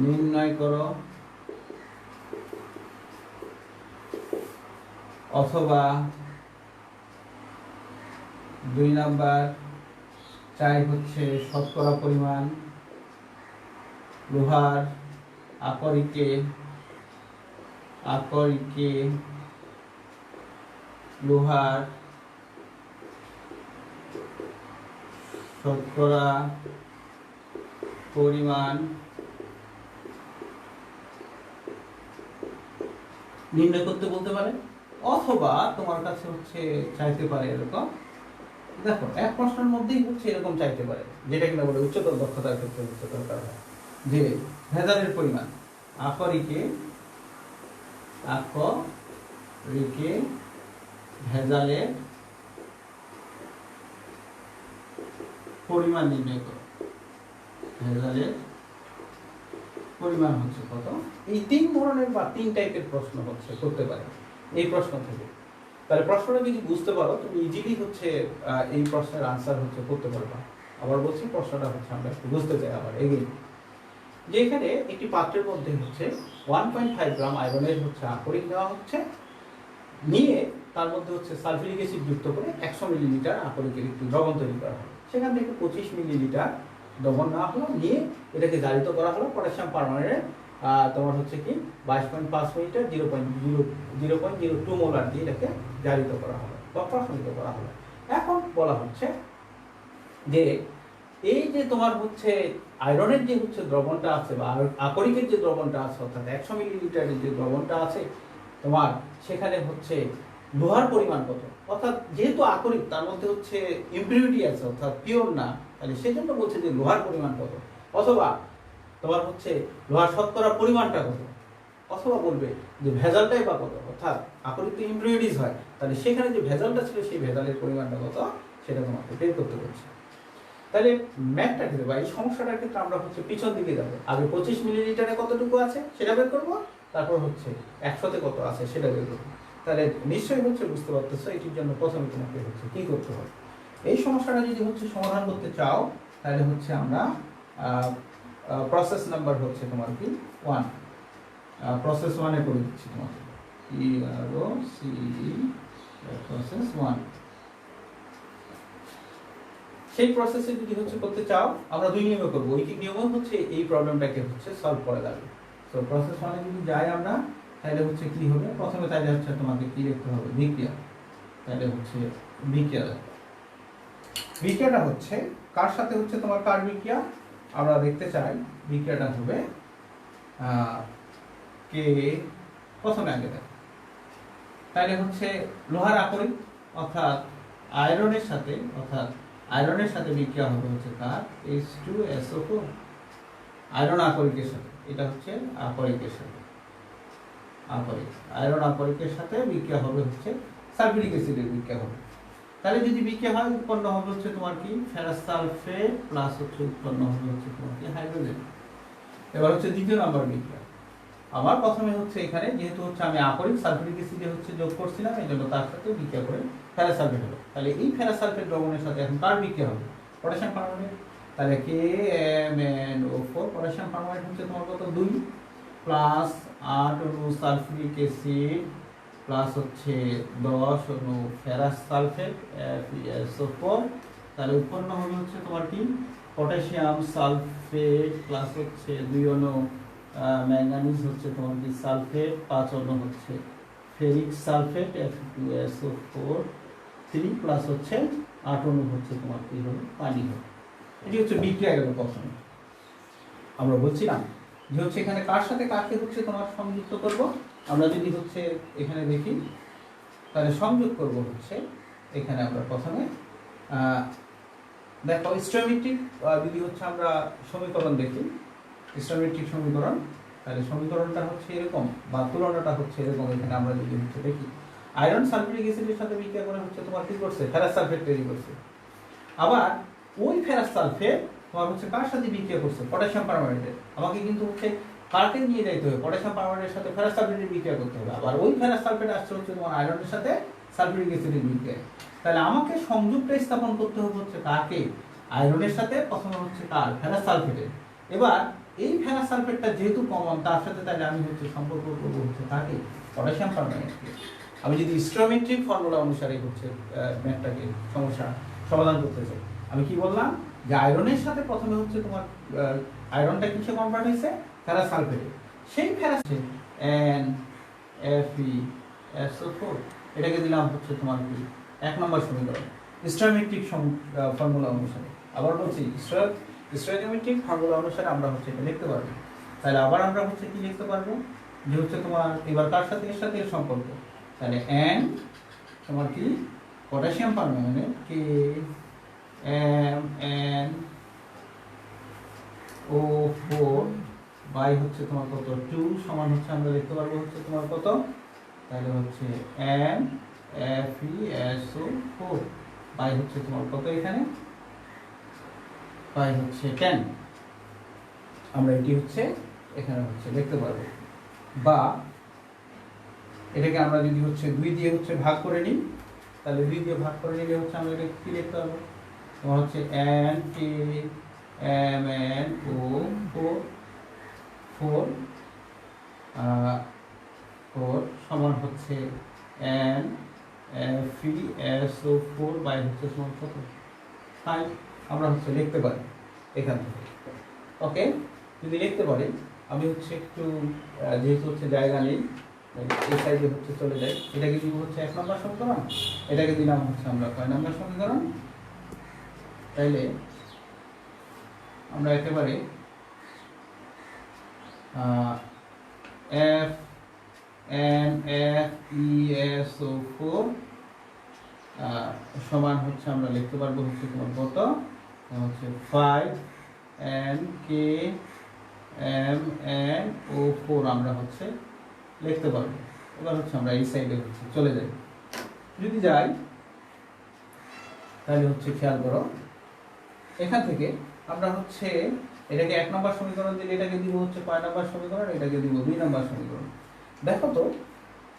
নির্ণয় করো, অথবা 2 নাম্বার চাই হচ্ছে শতকরা পরিমাণ লোহার আকরিকে লোহার শতকরা পরিমাণ নির্ণয় করতে বলতে পারে, অথবা তোমার কাছে হচ্ছে চাইতে পারে এরকম, দেখো এক প্রশ্নের মধ্যেই হচ্ছে এরকম চাইতে পারে, যেটা কিনা বলে উচ্চতর দক্ষতার ক্ষেত্রে হচ্ছে দরকার হয়, যে ভেজালের পরিমাণ আকরিকে ভেজালের পরিমাণ নির্ণয় করো, ভেজালের পরিমাণ হচ্ছে কত। এই 3 ধরনের বা 3 টাইপের প্রশ্ন হচ্ছে করতে পারে এই প্রশ্ন থেকে। তাহলে প্রশ্নটা যদি বুঝতে পারো তুমি ইজিলি হচ্ছে এই প্রশ্নের আনসার হচ্ছে করতে পারবা। আবার বলছি প্রশ্নটা হচ্ছে আমরা একটু বুঝতে চাই আবার এগিয়ে, যে এখানে একটি পাত্রের মধ্যে হচ্ছে 1.5 গ্রাম আয়রনের হচ্ছে আকরিক নেওয়া হচ্ছে, নিয়ে তার মধ্যে হচ্ছে সালফিউরিক অ্যাসিড যুক্ত করে 100 মিলিলিটার আকরিকের একটি দ্রবণ তৈরি করা হলো। সেখান থেকে 25 মিলিলিটার দ্রবণ নেওয়া হলো, নিয়ে এটাকে জারিত করা হলো পটাশিয়াম পারম্যাঙ্গানেট তোমার হচ্ছে কি 22.5 মিলিলিটার 0.02 মোলার দিয়ে এটাকে জারিত করা হলো বা প্রশমিত করা হলো। এখন বলা হচ্ছে যে এই যে তোমার হচ্ছে আয়রনের যে হচ্ছে দ্রবণটা আছে বা আকরিকের যে দ্রবণটা আছে অর্থাৎ 100 মিলিলিটারের যে দ্রবণটা আছে তোমার সেখানে হচ্ছে লোহার পরিমাণ কত, অর্থাৎ যেহেতু আকরিক তার মধ্যে হচ্ছে ইম্পিউরিটি আছে অর্থাৎ পিওর না, তাহলে সেজন্য বলছে যে লোহার পরিমাণ কত, অথবা তোমার হচ্ছে লোহার শতকরা পরিমাণটা কত, অথবা বলবে যে ভেজালটাই বা কত, অর্থাৎ আকরিক তো ইম্পিউরিটিস হয়, তাহলে সেখানে যে ভেজালটা ছিল সেই ভেজালের পরিমাণটা কত সেটা তোমাকে বের করতে হচ্ছে। তাহলে ম্যাথটার ক্ষেত্রে বা এই সমস্যাটার ক্ষেত্রে আমরা হচ্ছে পিছন দিকে যাবো, আগে 25 মিলিলিটারে কতটুকু আছে সেটা বের করবো, তারপর হচ্ছে 100-তে কত আছে সেটা বের করবো। তাহলে নিশ্চয়ই হচ্ছে বুঝতে পারতেছো এটির জন্য প্রথমে তোমাকে হচ্ছে কি করতে হবে। এই সমস্যাটা যদি হচ্ছে সমাধান করতে চাও তাহলে হচ্ছে আমরা প্রসেস নাম্বার হচ্ছে তোমার কি 1, প্রসেস 1-এ করে দিচ্ছি তোমাকে প্রসেস 1। সেই প্রসেসে যদি হচ্ছে করতে চাও আমরা 2 নিয়মে করবো, ঐকিক নিয়মে হচ্ছে এই প্রবলেমটাকে হচ্ছে সলভ করে যাবে। তো প্রসেস 1-এ যদি যাই আমরা তাহলে হচ্ছে কি হবে, প্রথমে তাহলে হচ্ছে তোমাকে কি লিখতে হবে বিক্রিয়া, তাহলে হচ্ছে বিক্রিয়াটা হচ্ছে কার সাথে হচ্ছে তোমার কার বিক্রিয়া আমরা দেখতে চাই, বিক্রিয়াটা হবে কে প্রথমে আগে দেখো, তাহলে হচ্ছে লোহার আকরিক অর্থাৎ আয়রনের সাথে বিক্রিয়া হবে হচ্ছে কার H2SO4, আয়রন আকরিকের সাথে, এটা হচ্ছে আকরিকের সাথে আয়রন আকরিকের সাথে বিক্রিয়া হবে হচ্ছে সালফিউরিক অ্যাসিডের বিক্রিয়া হবে। তাহলে যদি বিক্রিয়া হয় উৎপন্ন হবে হচ্ছে তোমার কি ফেরাস সালফেট প্লাস হচ্ছে উৎপন্ন হবে হচ্ছে তোমার কি হাইড্রোজেন। এবার হচ্ছে দ্বিতীয় নাম্বার বিক্রিয়া, আমার প্রথমে হচ্ছে এখানে যেহেতু হচ্ছে আমি আকরিক সালফিউরিক অ্যাসিডে হচ্ছে যোগ করছিলাম এই জন্য তার সাথে বিক্রিয়া করে ফেরাস সালফেট হলো। তাহলে এই ফেরাস সালফেট দ্রবণের সাথে এখন কার বিক্রিয়া হবে পটাশিয়াম পারমাণবিক, তাহলে KMnO4 পটাশিয়াম পারমাণবিক হচ্ছে তোমার কত 2 প্লাস 8 অণু সালফিউরিক অ্যাসিড প্লাস হচ্ছে 10 অণু ফেরাস সালফেট FeSO4, তাহলে উৎপন্ন হবে হচ্ছে তোমার কি পটাশিয়াম সালফেট প্লাস হচ্ছে 2 অণু ম্যাঙ্গানিজ হচ্ছে তোমার কি সালফেট, 5 অণু হচ্ছে ফেরিক সালফেট F2SO4 3 প্লাস হচ্ছে 8 অণু হচ্ছে তোমার কি হলো পানি হলো। এটি হচ্ছে বিক্রিয়া গেল প্রথমে। আমরা বলছিলাম যে হচ্ছে এখানে কার সাথে কাকে হচ্ছে তোমার সংযুক্ত করব, আমরা যদি হচ্ছে এখানে দেখি তাহলে সংযোগ করব হচ্ছে এখানে আমরা প্রথমে দেখো স্টোইচিওমেট্রিক যদি হচ্ছে আমরা সমীকরণ দেখি, স্টোইচিওমেট্রিক সমীকরণ, তাহলে সমীকরণটা হচ্ছে এরকম বা তুলনাটা হচ্ছে এরকম। এখানে আমরা যদি হচ্ছে দেখি আয়রন সালফিউরিক অ্যাসিডের সাথে বিক্রিয়া করে হচ্ছে তোমার কি করছে ফেরাস সালফেট তৈরি করছে, আবার ওই ফেরাস সালফেট তোমার হচ্ছে কার সাথে বিক্রিয়া করছে পটাশিয়াম পারমানেন্টের, আমাকে কিন্তু হচ্ছে কাকে নিয়ে যাইতে হবে পটাশিয়াম পারমানেন্টের সাথে ফেরাস সালফেটের বিক্রিয়া করতে হবে, আবার ওই ফেরাস সালফেট আসছে হচ্ছে তোমার আয়রনের সাথে সালফিউরিক অ্যাসিডের বিক্রিয়া। তাহলে আমাকে সংযুক্ত স্থাপন করতে হবে হচ্ছে কাকে আয়রনের সাথে, প্রথমে হচ্ছে কার ফেরাস সালফেটের। এবার এই ফেরাস সালফেটটা যেহেতু কমন তার সাথে তাহলে আমি হচ্ছে সম্পর্ক করবো হচ্ছে কাকে পটাশিয়াম পারমানেন্টকে। আমি যদি স্টোইচিওমেট্রিক ফর্মুলা অনুসারে হচ্ছে ম্যাথটাকে সমস্যা সমাধান করতে চাই, আমি কি বললাম যে আয়রনের সাথে প্রথমে হচ্ছে তোমার আয়রনটা কিসে কনভার্ট হয়েছে ফেরাস সালফেটে, সেই ফেরাস NFeSO4 এটাকে দিলাম হচ্ছে তোমার কি 1 নম্বর সমীকরণ স্টোইচিওমেট্রিক ফর্মুলা অনুসারে। আবার বলছি স্টোইচিওমেট্রিক ফর্মুলা অনুসারে আমরা হচ্ছে এটা লিখতে পারবো। তাহলে আবার আমরা হচ্ছে কি লিখতে পারবো যে হচ্ছে তোমার এবার কার সাথে এর সাথে এর সম্পর্ক, তাহলে N তোমার কি পটাশিয়াম পারমাণবিক KMnO4 বাই হচ্ছে তোমার কত 2 সমান হচ্ছে আমরা লিখতে পারবো হচ্ছে তোমার কত, তাহলে হচ্ছে NFeSO4 বাই হচ্ছে তোমার কত এখানে বাই হচ্ছে 10, আমরা এটি হচ্ছে এখানে হচ্ছে লিখতে পারবো। বা এটাকে আমরা যদি হচ্ছে 2 দিয়ে হচ্ছে ভাগ করে নিই, তাহলে 2 দিয়ে ভাগ করে নিলে হচ্ছে আমরা এটা কি লিখতে পারবো তোমার হচ্ছে NKMnO4 সমান হচ্ছে NFeSO4 বাই হচ্ছে সমান কত 5, আমরা হচ্ছে লিখতে পারি এখান থেকে। ওকে, যদি লিখতে পারি আমি হচ্ছে একটু যেহেতু হচ্ছে জায়গা নেই, এই সাইডে হচ্ছে চলে যাই। এটাকে দিব হচ্ছে 1 নম্বর সমীকরণ, এটাকে দিলাম হচ্ছে আমরা কয় নম্বর সমীকরণ। তাইলে আমরা একেবারে F N F E S O 4 সমান হচ্ছে আমরা লিখতে পারবো হচ্ছে তোমার কত হচ্ছে 5 N K M N O 4 আমরা হচ্ছে লিখতে পারবো। এবার হচ্ছে আমরা এই সাইডে হচ্ছে চলে যাই। যদি যাই তাহলে হচ্ছে খেয়াল করো, এখান থেকে আমরা হচ্ছে এটাকে 1 নম্বর সমীকরণ দিলে এটাকে দিব হচ্ছে কয় নম্বর সমীকরণ, এটাকে দিব 2 নম্বর সমীকরণ। দেখো তো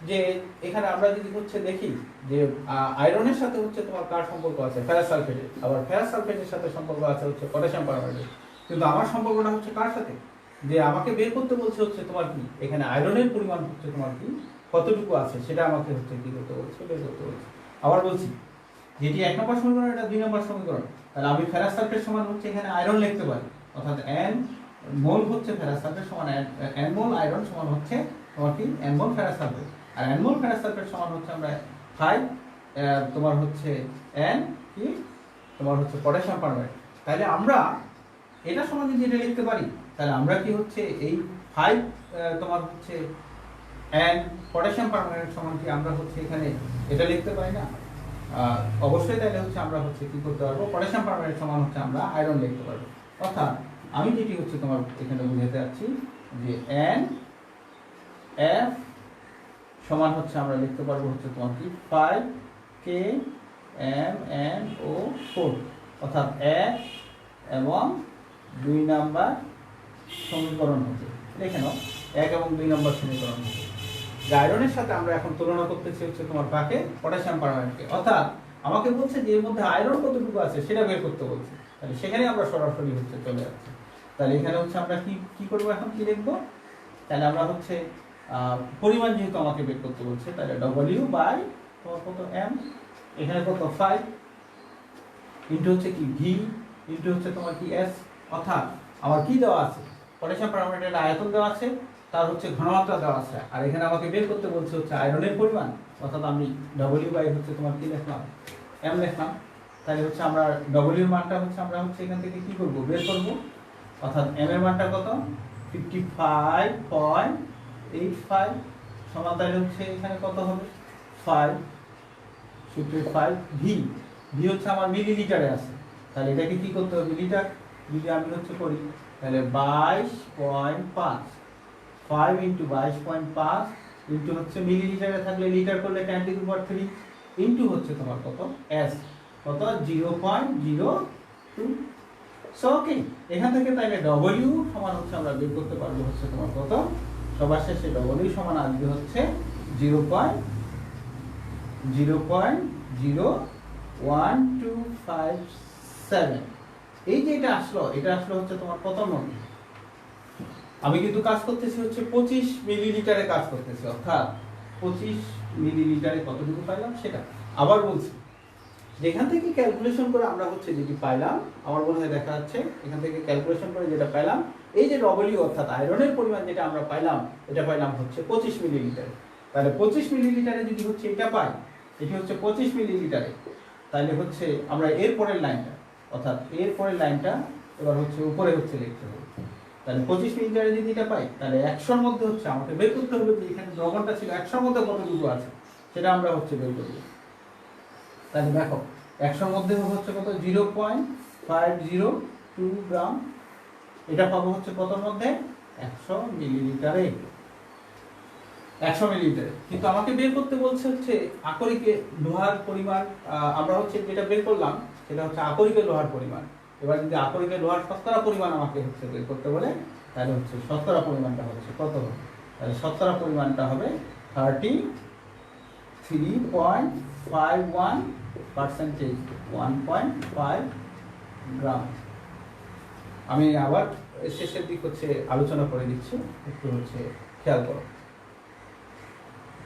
যে এখানে আমরা যদি হচ্ছে দেখি যে আয়রনের সাথে হচ্ছে তোমার কার সম্পর্ক আছে, ফেরাস সালফেটের, আবার ফেরাস সালফেটের সাথে সম্পর্ক আছে হচ্ছে পটাশিয়াম পারম্যাঙ্গনেটের। কিন্তু আমার সম্পর্কটা হচ্ছে কার সাথে, যে আমাকে বের করতে বলছে হচ্ছে তোমার কি এখানে আয়রনের পরিমাণ হচ্ছে তোমার কি কতটুকু আছে সেটা আমাকে হচ্ছে কি করতে বলছে, বের করতে বলছে। আবার বলছি যেটি 1 নম্বর সমীকরণ, এটা 2 নম্বর সমীকরণ। তাহলে আমি ফেরাস সালফেট সমান হচ্ছে এখানে আয়রন লিখতে পারি, অর্থাৎ n মোল হচ্ছে ফেরাস সালফেট সমান n মোল আয়রন সমান হচ্ছে তোমার কি n মোল ফেরাস সালফেট। আর n মোল ফেরাস সালফেট সমান হচ্ছে আমরা 5 তোমার হচ্ছে n কি তোমার হচ্ছে পটাশিয়াম পারম্যাঙ্গনেট। তাহলে আমরা এটা সমান যদি এটা লিখতে পারি, তাহলে আমরা কি হচ্ছে এই 5 তোমার হচ্ছে n পটাশিয়াম পারম্যাঙ্গনেট সমান কি আমরা হচ্ছে এখানে এটা লিখতে পারি না? অবশ্যই। তাহলে হচ্ছে আমরা হচ্ছে কি করতে পারবো, পটাশিয়াম পারম্যাঙ্গনেট সমান হচ্ছে আমরা আয়রন লিখতে পারবো। অর্থাৎ আমি যেটি হচ্ছে তোমার এখানে বুঝাতে যাচ্ছি যে n f সমান হচ্ছে আমরা লিখতে পারবো হচ্ছে তোমার কি 5 k m n o 4, অর্থাৎ 1 এবং 2 নাম্বার সমীকরণ হচ্ছে, দেখে নাও 1 এবং 2 নাম্বার সমীকরণ হচ্ছে। আয়রনের সাথে আমরা এখন তুলনা করতেছি হচ্ছে তোমার কাকে, পটাশিয়াম পারম্যাঙ্গনেটকে। অর্থাৎ আমাকে বলছে যে এর মধ্যে আয়রন কতটুকু আছে সেটা বের করতে বলছে। তাহলে সেখানে আমরা সরাসরি হচ্ছে চলে যাচ্ছি। তাহলে এখানে হচ্ছে আমরা কি করব, এখন কি লিখবো, তাহলে আমরা হচ্ছে পরিমাণ যেহেতু আমাকে বের করতে বলছে, তাহলে W বাই তোমার কত M, এখানে কত 5 ইনটু হচ্ছে কি V ইনটু হচ্ছে তোমার কি S। অর্থাৎ আমার কি দেওয়া আছে, পটাশিয়াম পারম্যাঙ্গনেটের আয়তন দেওয়া আছে, তার হচ্ছে ঘনমাত্রা দেওয়া আছে, আর এখানে আমাকে বের করতে বলছে হচ্ছে আয়রনের পরিমাণ। অর্থাৎ আমি W বাই হচ্ছে তোমার কি লিখলাম, M লিখলাম। তাহলে হচ্ছে আমরা W এর মানটা হচ্ছে আমরা হচ্ছে এখান থেকে কি করব, বের করব। অর্থাৎ M এর মানটা কত 55.85 সমান, তাহলে হচ্ছে এখানে কত হবে 5 V হচ্ছে আমার মিলিলিটারে আছে। তাহলে এটাকে কি করতে হবে, লিটার যদি আমি হচ্ছে করি, তাহলে 22.5 5 ইন্টু 22.5 ইন্টু হচ্ছে মিলিলিটারে থাকলে লিটার করলে 10⁻³ ইন্টু হচ্ছে তোমার কত S কত 0.02। সো ওকে, এখান থেকে তাইলে W সমান হচ্ছে আমরা বের করতে পারবো হচ্ছে তোমার কত, সবার শেষে W সমান আসবে হচ্ছে 0.01257। এই যে এটা আসলো হচ্ছে তোমার কত মধ্যে, আমি কিন্তু কাজ করতেছি হচ্ছে 25 মিলিলিটারে কাজ করতেছি, অর্থাৎ 25 মিলিলিটারে কতটুকু পাইলাম সেটা। আবার বলছি যেখান থেকে ক্যালকুলেশন করে আমরা হচ্ছে যেটি পাইলাম, আমার মনে হয় দেখা যাচ্ছে এখান থেকে ক্যালকুলেশন করে যেটা পাইলাম, এই যে W অর্থাৎ আয়রনের পরিমাণ যেটা আমরা পাইলাম, এটা পাইলাম হচ্ছে 25 মিলিলিটারে। তাহলে 25 মিলিলিটারে যদি হচ্ছে এটা পাই, এটি হচ্ছে 25 মিলিলিটারে, তাহলে হচ্ছে আমরা এর পরের লাইনটা, অর্থাৎ এর পরের লাইনটা এবার হচ্ছে উপরে হচ্ছে লিখতে হবে। তাহলে 25 মিলিলিটারে যদি এটা পাই, তাহলে 100-র মধ্যে হচ্ছে আমাকে বের করতে হবে যে এখানে দ্রবণটা ছিল 100-র মধ্যে কতটুকু আছে সেটা আমরা হচ্ছে বের করব। তাহলে দেখো 100-র মধ্যে হচ্ছে কত 0.502 গ্রাম, এটা পাবো হচ্ছে কতর মধ্যে 100 মিলিলিটারে, 100 মিলিলিটারে। কিন্তু আমাকে বের করতে বলছে হচ্ছে আকরিকে লোহার পরিমাণ। আমরা হচ্ছে যেটা বের করলাম সেটা হচ্ছে আকরিকে লোহার পরিমাণ। এবার যদি আকরিকে লোহার শতকরা পরিমাণ আমাকে হচ্ছে বের করতে বলে, তাহলে হচ্ছে শতকরা পরিমাণটা হচ্ছে কত হবে, তাহলে শতকরা পরিমাণটা হবে 33.51%, 1.5 গ্রাম। আমি আবার শেষের দিক হচ্ছে আলোচনা করে দিচ্ছি, একটু হচ্ছে খেয়াল করো।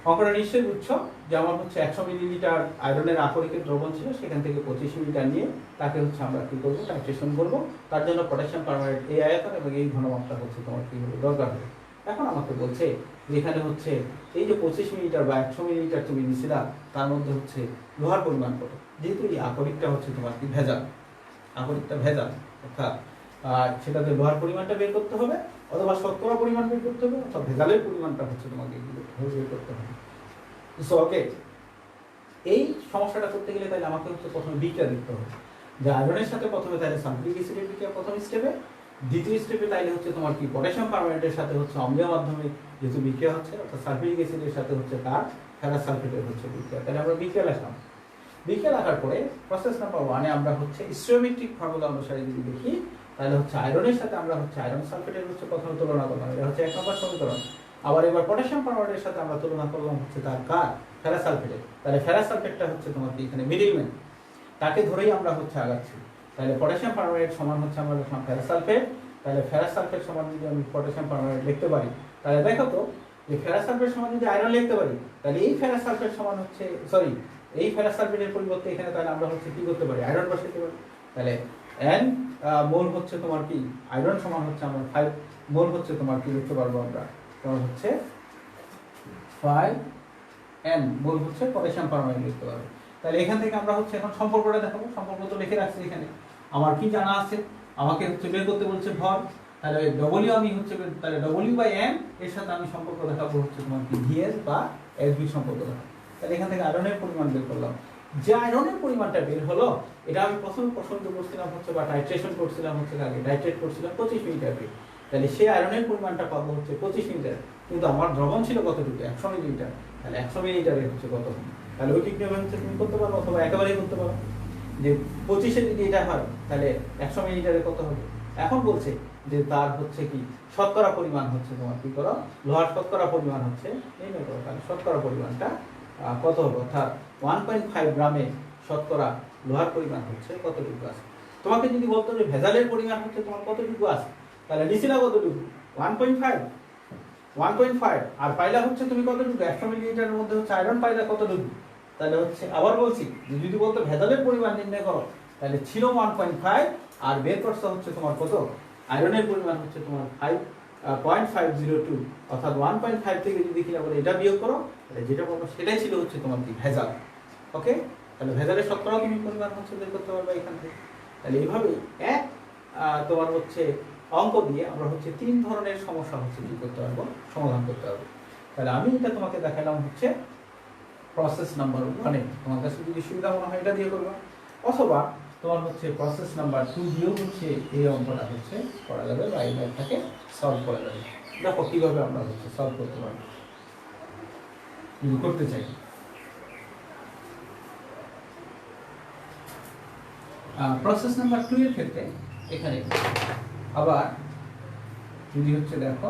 অঙ্কটা নিশ্চয়ই বুঝছো যে আমার হচ্ছে 100 মিলিলিটার আয়রনের আকরিকের দ্রবণ ছিল, সেখান থেকে 25 মিলিলিটার নিয়ে তাকে হচ্ছে আমরা কি করবো, টাইট্রেশন করবো। তার জন্য পটাশিয়াম পারম্যাঙ্গানেট এই আয়তন এবং এই ঘনমাত্রা হচ্ছে তোমার কি হলো দরকার হবে। এখন আমাকে বলছে যে এখানে হচ্ছে এই যে 25 মিলিলিটার বা 100 মিলিলিটার তুমি নিছিলা, তার মধ্যে হচ্ছে লোহার পরিমাণ কত। যেহেতু এই আকরিকটা হচ্ছে তোমার কি ভেজাল, আকরিকটা ভেজাল, অর্থাৎ সেটাতে লোহার পরিমাণটা বের করতে হবে, অথবা শতকরা পরিমাণ বের করতে হবে, অথবা ভেজালের পরিমাণটা হচ্ছে তোমাকে বের করতে হবে। সো ওকে, এই সমস্যাটা করতে গেলে তাহলে আমাকে হচ্ছে প্রথমে বিক্রিয়া দেখতে হবে, যে আয়রনের সাথে প্রথমে তাহলে সালফিউরিক অ্যাসিডের বিক্রিয়া প্রথম স্টেপে, দ্বিতীয় স্টেপে তাইলে হচ্ছে তোমার কি পটাশিয়াম পারম্যাঙ্গানেটের সাথে হচ্ছে অম্লীয় মাধ্যমে যেহেতু বিক্রিয়া হচ্ছে, অর্থাৎ সালফিউরিক অ্যাসিডের সাথে হচ্ছে কার ফেরাস সালফেটের হচ্ছে বিক্রিয়া। তাহলে আমরা বিক্রিয়া লিখলাম। বিক্রিয়া লেখার পরে প্রসেস নাম্বার 1 এ আমরা হচ্ছে স্টোইচিওমেট্রিক ফর্মুলা অনুসারে যদি দেখি, তাহলে হচ্ছে আয়রনের সাথে আমরা হচ্ছে আয়রন সালফেটের হচ্ছে প্রথমে তুলনা করলাম, এটা হচ্ছে 1 নম্বর সমীকরণ। আবার এবার পটাশিয়াম পারম্যাঙ্গানেটের সাথে আমরা তুলনা করলাম হচ্ছে তার কার ফেরাস সালফেটের। তাহলে ফেরাস সালফেটটা হচ্ছে তোমার কি এখানে মিডলম্যান, তাকে ধরেই আমরা হচ্ছে আগাচ্ছি। তাহলে পটাশিয়াম পারম্যাঙ্গানেট সমান হচ্ছে আমরা লিখলাম ফেরাস সালফেট। তাহলে ফেরাস সালফেট সমান যদি আমি পটাশিয়াম পারম্যাঙ্গানেট লিখতে পারি, তাহলে দেখো তো যে ফেরাস সালফেট সমান যদি আয়রন লিখতে পারি, তাহলে এই ফেরাস সালফেট সমান হচ্ছে সরি এই ফেরাস সালফেটের পরিবর্তে এখানে তাহলে আমরা হচ্ছে কি করতে পারি, আয়রন বসাতে পারি। তাহলে n মোল হচ্ছে তোমার কি আয়রন সমান হচ্ছে আমরা 5 মোল হচ্ছে তোমার কি লিখতে পারবো আমরা, তোমার হচ্ছে 5n মোল হচ্ছে পটাশিয়াম পারম্যাঙ্গানেট লিখতে পারবো। তাহলে এখান থেকে আমরা হচ্ছে এখন সম্পর্কটা দেখাবো। সম্পর্ক তো লিখে রাখছি এখানে, আমার কি জানা আছে, আমাকে হচ্ছে বের করতে বলছে ভর। তাহলে ডব্লিউ আমি হচ্ছে তাহলে W/m এর সাথে আমি সম্পর্ক দেখাবো হচ্ছে তোমার কি VS বা SB সম্পর্ক দেখাবো। তাহলে এখান থেকে আয়রনের পরিমাণ বের করলাম। যে আয়রনের পরিমাণটা বের হলো, এটা আমি প্রথমে পছন্দ করছিলাম হচ্ছে বা টাইট্রেশন করছিলাম হচ্ছে আগে টাইট্রেট করছিলাম 25 মিলিলিটার। তাহলে সেই আয়রনের পরিমাণটা পাবো হচ্ছে 25 মিলিলিটার, কিন্তু আমার দ্রবণ ছিল কতটুকু 100 মিলিলিটার। তাহলে 100 মিলিলিটারে হচ্ছে কত, তাহলে ওই নিয়মে হচ্ছে তুমি করতে পারো অথবা একেবারেই করতে পারো যে 25-এ যদি এটা হয় তাহলে 100 মিলিলিটারে কত হবে। এখন বলছে যে তার হচ্ছে কি শতকরা পরিমাণ হচ্ছে তোমার কি করো, লোহার শতকরা পরিমাণ হচ্ছে নির্ণয় করো। তাহলে শতকরা পরিমাণটা কত হবে, অর্থাৎ 1.5 গ্রামে শতকরা লোহার পরিমাণ হচ্ছে কতটুকু আছে। তোমাকে যদি বলতো যে ভেজালের পরিমাণ হচ্ছে তোমার কতটুকু আছে, তাহলে নিছিলা কতটুকু 1.5 আর পাইলা হচ্ছে তুমি কতটুকু 100 মিলিলিটারের মধ্যে হচ্ছে আয়রন পাইলা কতটুকু। তাহলে হচ্ছে আবার বলছি যদি বলতো ভেজালের পরিমাণ নির্ণয় করো, তাহলে ছিল 1.5 আর বের করতে হচ্ছে তোমার কত, আয়রনের পরিমাণ হচ্ছে তোমার 5.502, অর্থাৎ 1.5 থেকে যদি কিনা বলে এটা বিয়োগ করো, তাহলে যেটা পাবো সেটাই ছিল হচ্ছে তোমার কি ভেজাল। ওকে, তাহলে ভেজালের শতকরা তুমি পরিমাণ হচ্ছে বের করতে পারবে এখান থেকে। তাহলে এইভাবেই এক তোমার হচ্ছে অঙ্ক দিয়ে আমরা হচ্ছে 3 ধরনের সমস্যা হচ্ছে কি করতে পারবো, সমাধান করতে পারবো। তাহলে আমি এটা তোমাকে দেখালাম হচ্ছে প্রসেস নাম্বার 1 এ, তোমার কাছে যদি সুবিধা মনে হয় এটা দিয়ে করবা, অথবা তোমার হচ্ছে প্রসেস নাম্বার 2 দিয়েও হচ্ছে এই অঙ্কটা হচ্ছে করা যাবে বা এই ম্যাথটাকে সলভ করা যাবে। দেখো কিভাবে আমরা হচ্ছে সলভ করতে পারবো যদি করতে চাই। প্রসেস নাম্বার 2 এর ক্ষেত্রে এখানে আবার যদি হচ্ছে দেখো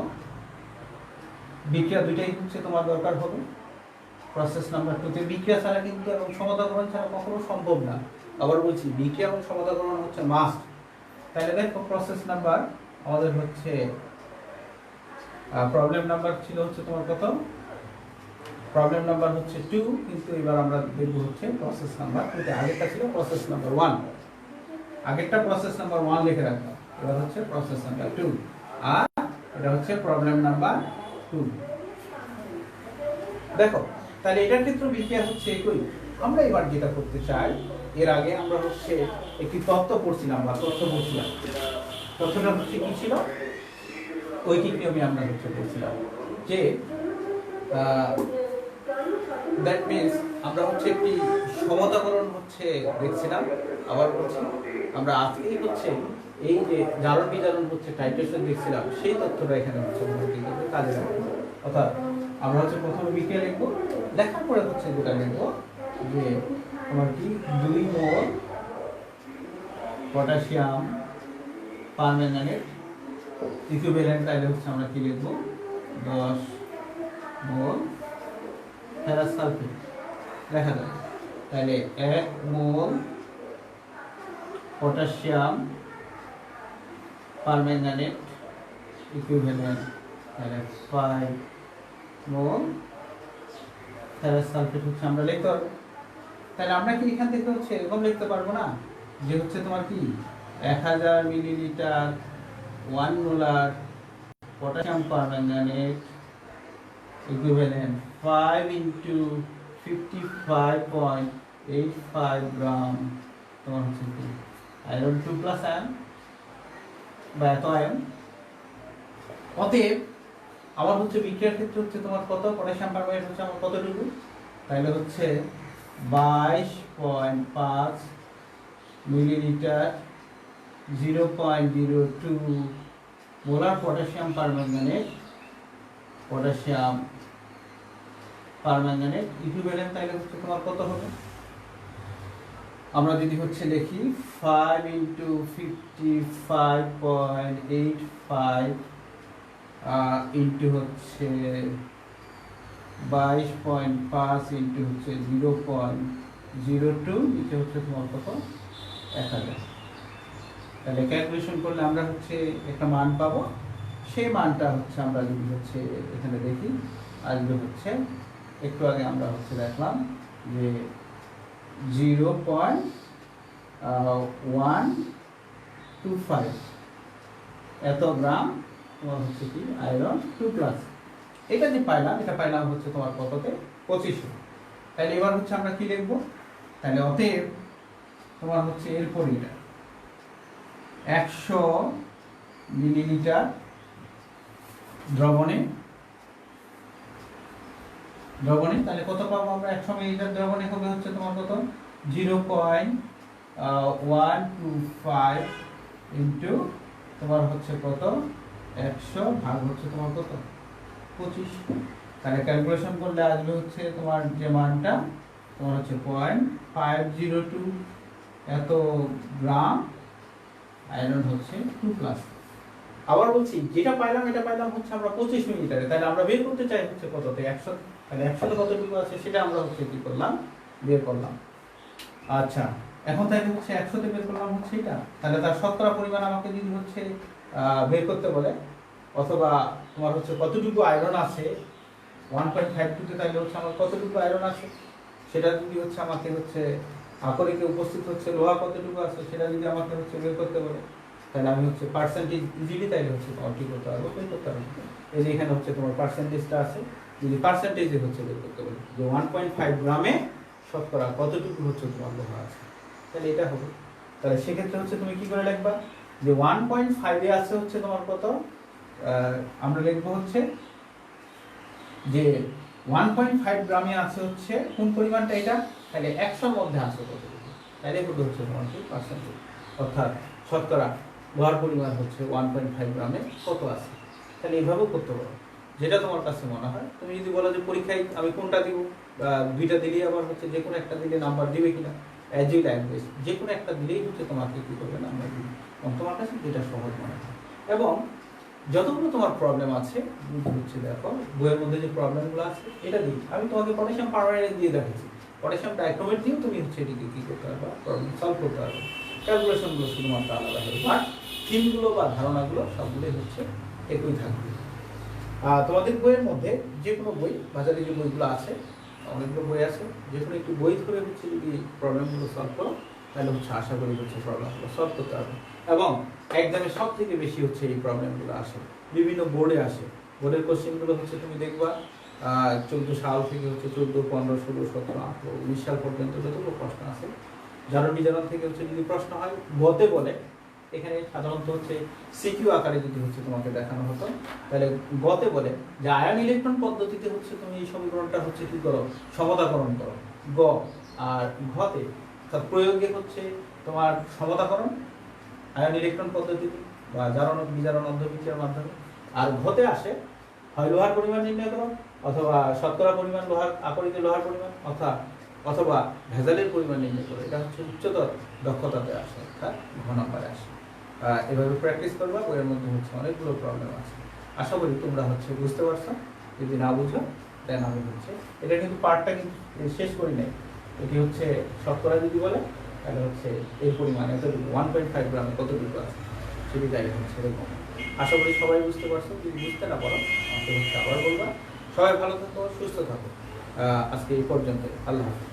বিক্রিয়া দুইটাই হচ্ছে তোমার দরকার হবে। প্রসেস নাম্বার 2 তে বিক্রিয়া ছাড়া কিন্তু এবং সমতাকরণ ছাড়া কখনো সম্ভব না। আবার বলছি বিক্রিয়া এবং সমতাকরণ হচ্ছে মাস্ট। তাহলে দেখো প্রসেস নাম্বার আমাদের হচ্ছে প্রবলেম নাম্বার ছিল হচ্ছে তোমার কত, প্রবলেম নাম্বার হচ্ছে 2, কিন্তু এবার আমরা দেখব হচ্ছে প্রসেস নাম্বার 2 তে। আগেরটা ছিল প্রসেস নাম্বার 1, আগেরটা প্রসেস নাম্বার 1 লিখে রাখলাম, এবার হচ্ছে প্রসেস নাম্বার 2 আর এটা হচ্ছে প্রবলেম নাম্বার 2। দেখো তাহলে এটার ক্ষেত্রে বিক্রিয়া হচ্ছে একই। আমরা এবার যেটা করতে চাই, এর আগে আমরা হচ্ছে একটি তত্ত্ব পড়ছিলাম বা তথ্য পড়ছিলাম, তথ্যটা হচ্ছে কি ছিল, ঐকিক নিয়মে আমরা হচ্ছে পড়ছিলাম যে দ্যাট মিন্স আমরা হচ্ছে একটি সমতাকরণ হচ্ছে দেখছিলাম। আবার বলছি আমরা আজকেই হচ্ছে এই যে জারণ বিজারণ হচ্ছে টাইট্রেশন দেখছিলাম, সেই তথ্যটা এখানে হচ্ছে কাজে লাগবে। অর্থাৎ আমরা হচ্ছে প্রথমে বিক্রিয়া লিখবো, লেখার পরে হচ্ছে যেটা লিখবো যে তোমার কি 2 মোল পটাশিয়াম পারম্যাঙ্গানেট ইকুইভ্যালেন্ট, তাহলে হচ্ছে আমরা কি লিখবো 10 মোল ফেরাস সালফেট লেখা যাবে। তাহলে 1 মোল পটাশিয়াম পারম্যাঙ্গানেট ইকুইভ্যালেন্ট, তাহলে 5 মোল ফেরাস সালফেট হচ্ছে আমরা লিখতে পারবো। তাহলে আমরা কি এখান থেকে হচ্ছে এরকম লিখতে পারবো না যে হচ্ছে তোমার কি 1000 millilitre 1 molar potassium permanganate equivalent 5 into 55.85 গ্রাম তোমার হচ্ছে কি আয়রন 2 প্লাস আয়ন বা এত আয়ন। অতএব আমার হচ্ছে বিক্রিয়ার ক্ষেত্রে হচ্ছে তোমার কত পটাশিয়াম পারম্যাঙ্গানেট হচ্ছে আমার কতটুকু, তাহলে হচ্ছে 22.5 millilitre 0.02 molar potassium permanganate equivalent, তাহলে হচ্ছে তোমার কত হবে? আমরা যদি হচ্ছে লিখি 5 ইন্টু 55.85 ইন্টু হচ্ছে 22.5 ইন্টু হচ্ছে 0.02 নিচে হচ্ছে তোমার কত 1000। তাহলে ক্যালকুলেশন করলে আমরা হচ্ছে একটা মান পাবো। সেই মানটা হচ্ছে আমরা যদি হচ্ছে এখানে দেখি আসবে হচ্ছে একটু আগে আমরা হচ্ছে দেখলাম যে 0.125 এত গ্রাম তোমার হচ্ছে কি আয়রন 2 প্লাস। এটা যে পাইলাম এটা পাইলাম হচ্ছে তোমার কততে 25। তাহলে এবার হচ্ছে আমরা কি লিখবো, তাহলে অতএব তোমার হচ্ছে এরপর এটা 100 মিলিলিটার দ্রবণে তাহলে কত পাবো আমরা? 100 মিলিলিটার দ্রবণে হবে হচ্ছে তোমার কত 0.125 ইন্টু তোমার হচ্ছে কত 100 ভাগ হচ্ছে তোমার কত 25। তাহলে ক্যালকুলেশন করলে আসবে হচ্ছে তোমার যে মানটা তোমার হচ্ছে 0.502 এত গ্রাম আয়রন হচ্ছে 2 প্লাস। আবার বলছি যেটা পাইলাম এটা পাইলাম হচ্ছে আমরা 25 মিলিলিটারে, তাহলে আমরা বের করতে চাই হচ্ছে কততে 100, তাহলে 100 কতটুকু আছে সেটা আমরা হচ্ছে কি করলাম বের করলাম। আচ্ছা এখন তাহলে হচ্ছে 100 তে বের করলাম হচ্ছে এটা, তাহলে তার শতকরা পরিমাণ আমাকে যদি হচ্ছে বের করতে বলে অথবা তোমার হচ্ছে কতটুকু আয়রন আছে 1.52 তে, তাহলে হচ্ছে আমার কতটুকু আয়রন আছে সেটা যদি হচ্ছে আমাকে হচ্ছে আকরিকে উপস্থিত হচ্ছে লোহা কতটুকু আছে সেটা যদি আমাকে হচ্ছে বের করতে বলে, তাহলে আমি হচ্ছে পার্সেন্টেজ ইজিলি তাইলে হচ্ছে তোমার কি করতে পারবো বের করতে পারবো। এই যে এখানে হচ্ছে তোমার পার্সেন্টেজটা আছে, যদি পার্সেন্টেজে হচ্ছে বের করতে বলে যে 1.5 গ্রামে শতকরা কতটুকু হচ্ছে তোমার লোহা আছে, তাহলে এটা হবে। তাহলে সেক্ষেত্রে হচ্ছে তুমি কি করে লিখবা যে 1.5 এ আছে হচ্ছে তোমার কত, আমরা লিখবো হচ্ছে যে 1.5 গ্রামে আছে হচ্ছে কোন পরিমাণটা এটা, তাহলে 100 এর মধ্যে আছে কতটুকু, তাহলে কত হচ্ছে তোমার কি পার্সেন্টেজ, অর্থাৎ শতকরা লোহার পরিমাণ হচ্ছে 1.5 গ্রামে কত আছে। তাহলে এইভাবেও করতে পারো যেটা তোমার কাছে মনে হয়। তুমি যদি বলো যে পরীক্ষায় আমি কোনটা দিব, দুইটা দিলেই আবার হচ্ছে যে কোনো একটা দিলে নাম্বার দিবে কিনা, অ্যাজ ইউ লাইক দিস, যে কোনো একটা দিলেই হচ্ছে তোমাকে কি করবে নাম্বার দিবে, এবং তোমার কাছে যেটা সহজ মনে হয়। এবং যতগুলো তোমার প্রবলেম আছে হচ্ছে দেখো বইয়ের মধ্যে যে প্রবলেমগুলো আছে এটা দিই, আমি তোমাকে পটাশিয়াম পারম্যাঙ্গানেট দিয়ে দেখেছি, পটাশিয়াম ডাইক্রোমেট দিয়েও তুমি হচ্ছে এটিকে কি করতে পারবে প্রবলেম সলভ করতে পারবে। ক্যালকুলেশনগুলো শুধুমাত্র আলাদা হবে, বাট থিমগুলো বা ধারণাগুলো সবগুলোই হচ্ছে একই থাকবে। তোমাদের বইয়ের মধ্যে যে কোনো বই, বাজারে যে বইগুলো আছে অনেকগুলো বই আছে, যে কোনো একটু বই ধরে হচ্ছে যদি প্রবলেমগুলো সলভ করো তাহলে হচ্ছে আশা করি হচ্ছে প্রবলেমগুলো সলভ করতে পারবে। এবং এক্সামে সব থেকে বেশি হচ্ছে এই প্রবলেমগুলো আসে, বিভিন্ন বোর্ডে আসে। বোর্ডের কোশ্চেনগুলো হচ্ছে তুমি দেখবা 14 সাল থেকে হচ্ছে 14, 15, 16, 17, 18, 19 সাল পর্যন্ত যতগুলো প্রশ্ন আছে, জারণ বিজারণ থেকে হচ্ছে যদি প্রশ্ন হয় গতে বলে, এখানে সাধারণত হচ্ছে সিকিউ আকারে যদি হচ্ছে তোমাকে দেখানো হতো, তাহলে গতে বলে যে আয়ন ইলেকট্রন পদ্ধতিতে হচ্ছে তুমি এই সমীকরণটা হচ্ছে কি করো সমতাকরণ করো গ, আর ঘতে অর্থাৎ প্রয়োগে হচ্ছে তোমার সমতাকরণ আয়ন ইলেকট্রন পদ্ধতিতে বা জারণ বিজারণ অন্তর্বিক্রিয়ার মাধ্যমে, আর ঘতে আসে হয় লোহার পরিমাণ নির্ণয় করো অথবা শতকরা পরিমাণ লোহার আকরিত লোহার পরিমাণ অথবা ভেজালের পরিমাণ নির্ণয় করো। এটা হচ্ছে উচ্চতর দক্ষতাতে আসে, অর্থাৎ ঘ নম্বরে আসে। এভাবে প্র্যাকটিস করবা, বইয়ের মধ্যে হচ্ছে অনেকগুলো প্রবলেম আছে। আশা করি তোমরা হচ্ছে বুঝতে পারছো, যদি না বুঝো দেন আমি হচ্ছে এটা কিন্তু পার্টটা কিন্তু শেষ করি নাই, এটি হচ্ছে শতকরা যদি বলে তাহলে হচ্ছে এই পরিমাণে এতটুকু 1.5 গ্রামে কতটুকু আছে সেটি জায়গায় হচ্ছে এরকম। আশা করি সবাই বুঝতে পারছো, যদি বুঝতে না পারো আমাকে হচ্ছে আবার বলবা। সবাই ভালো থাকো, সুস্থ থাকো। আজকে এই পর্যন্ত। আল্লাহ হাফেজ।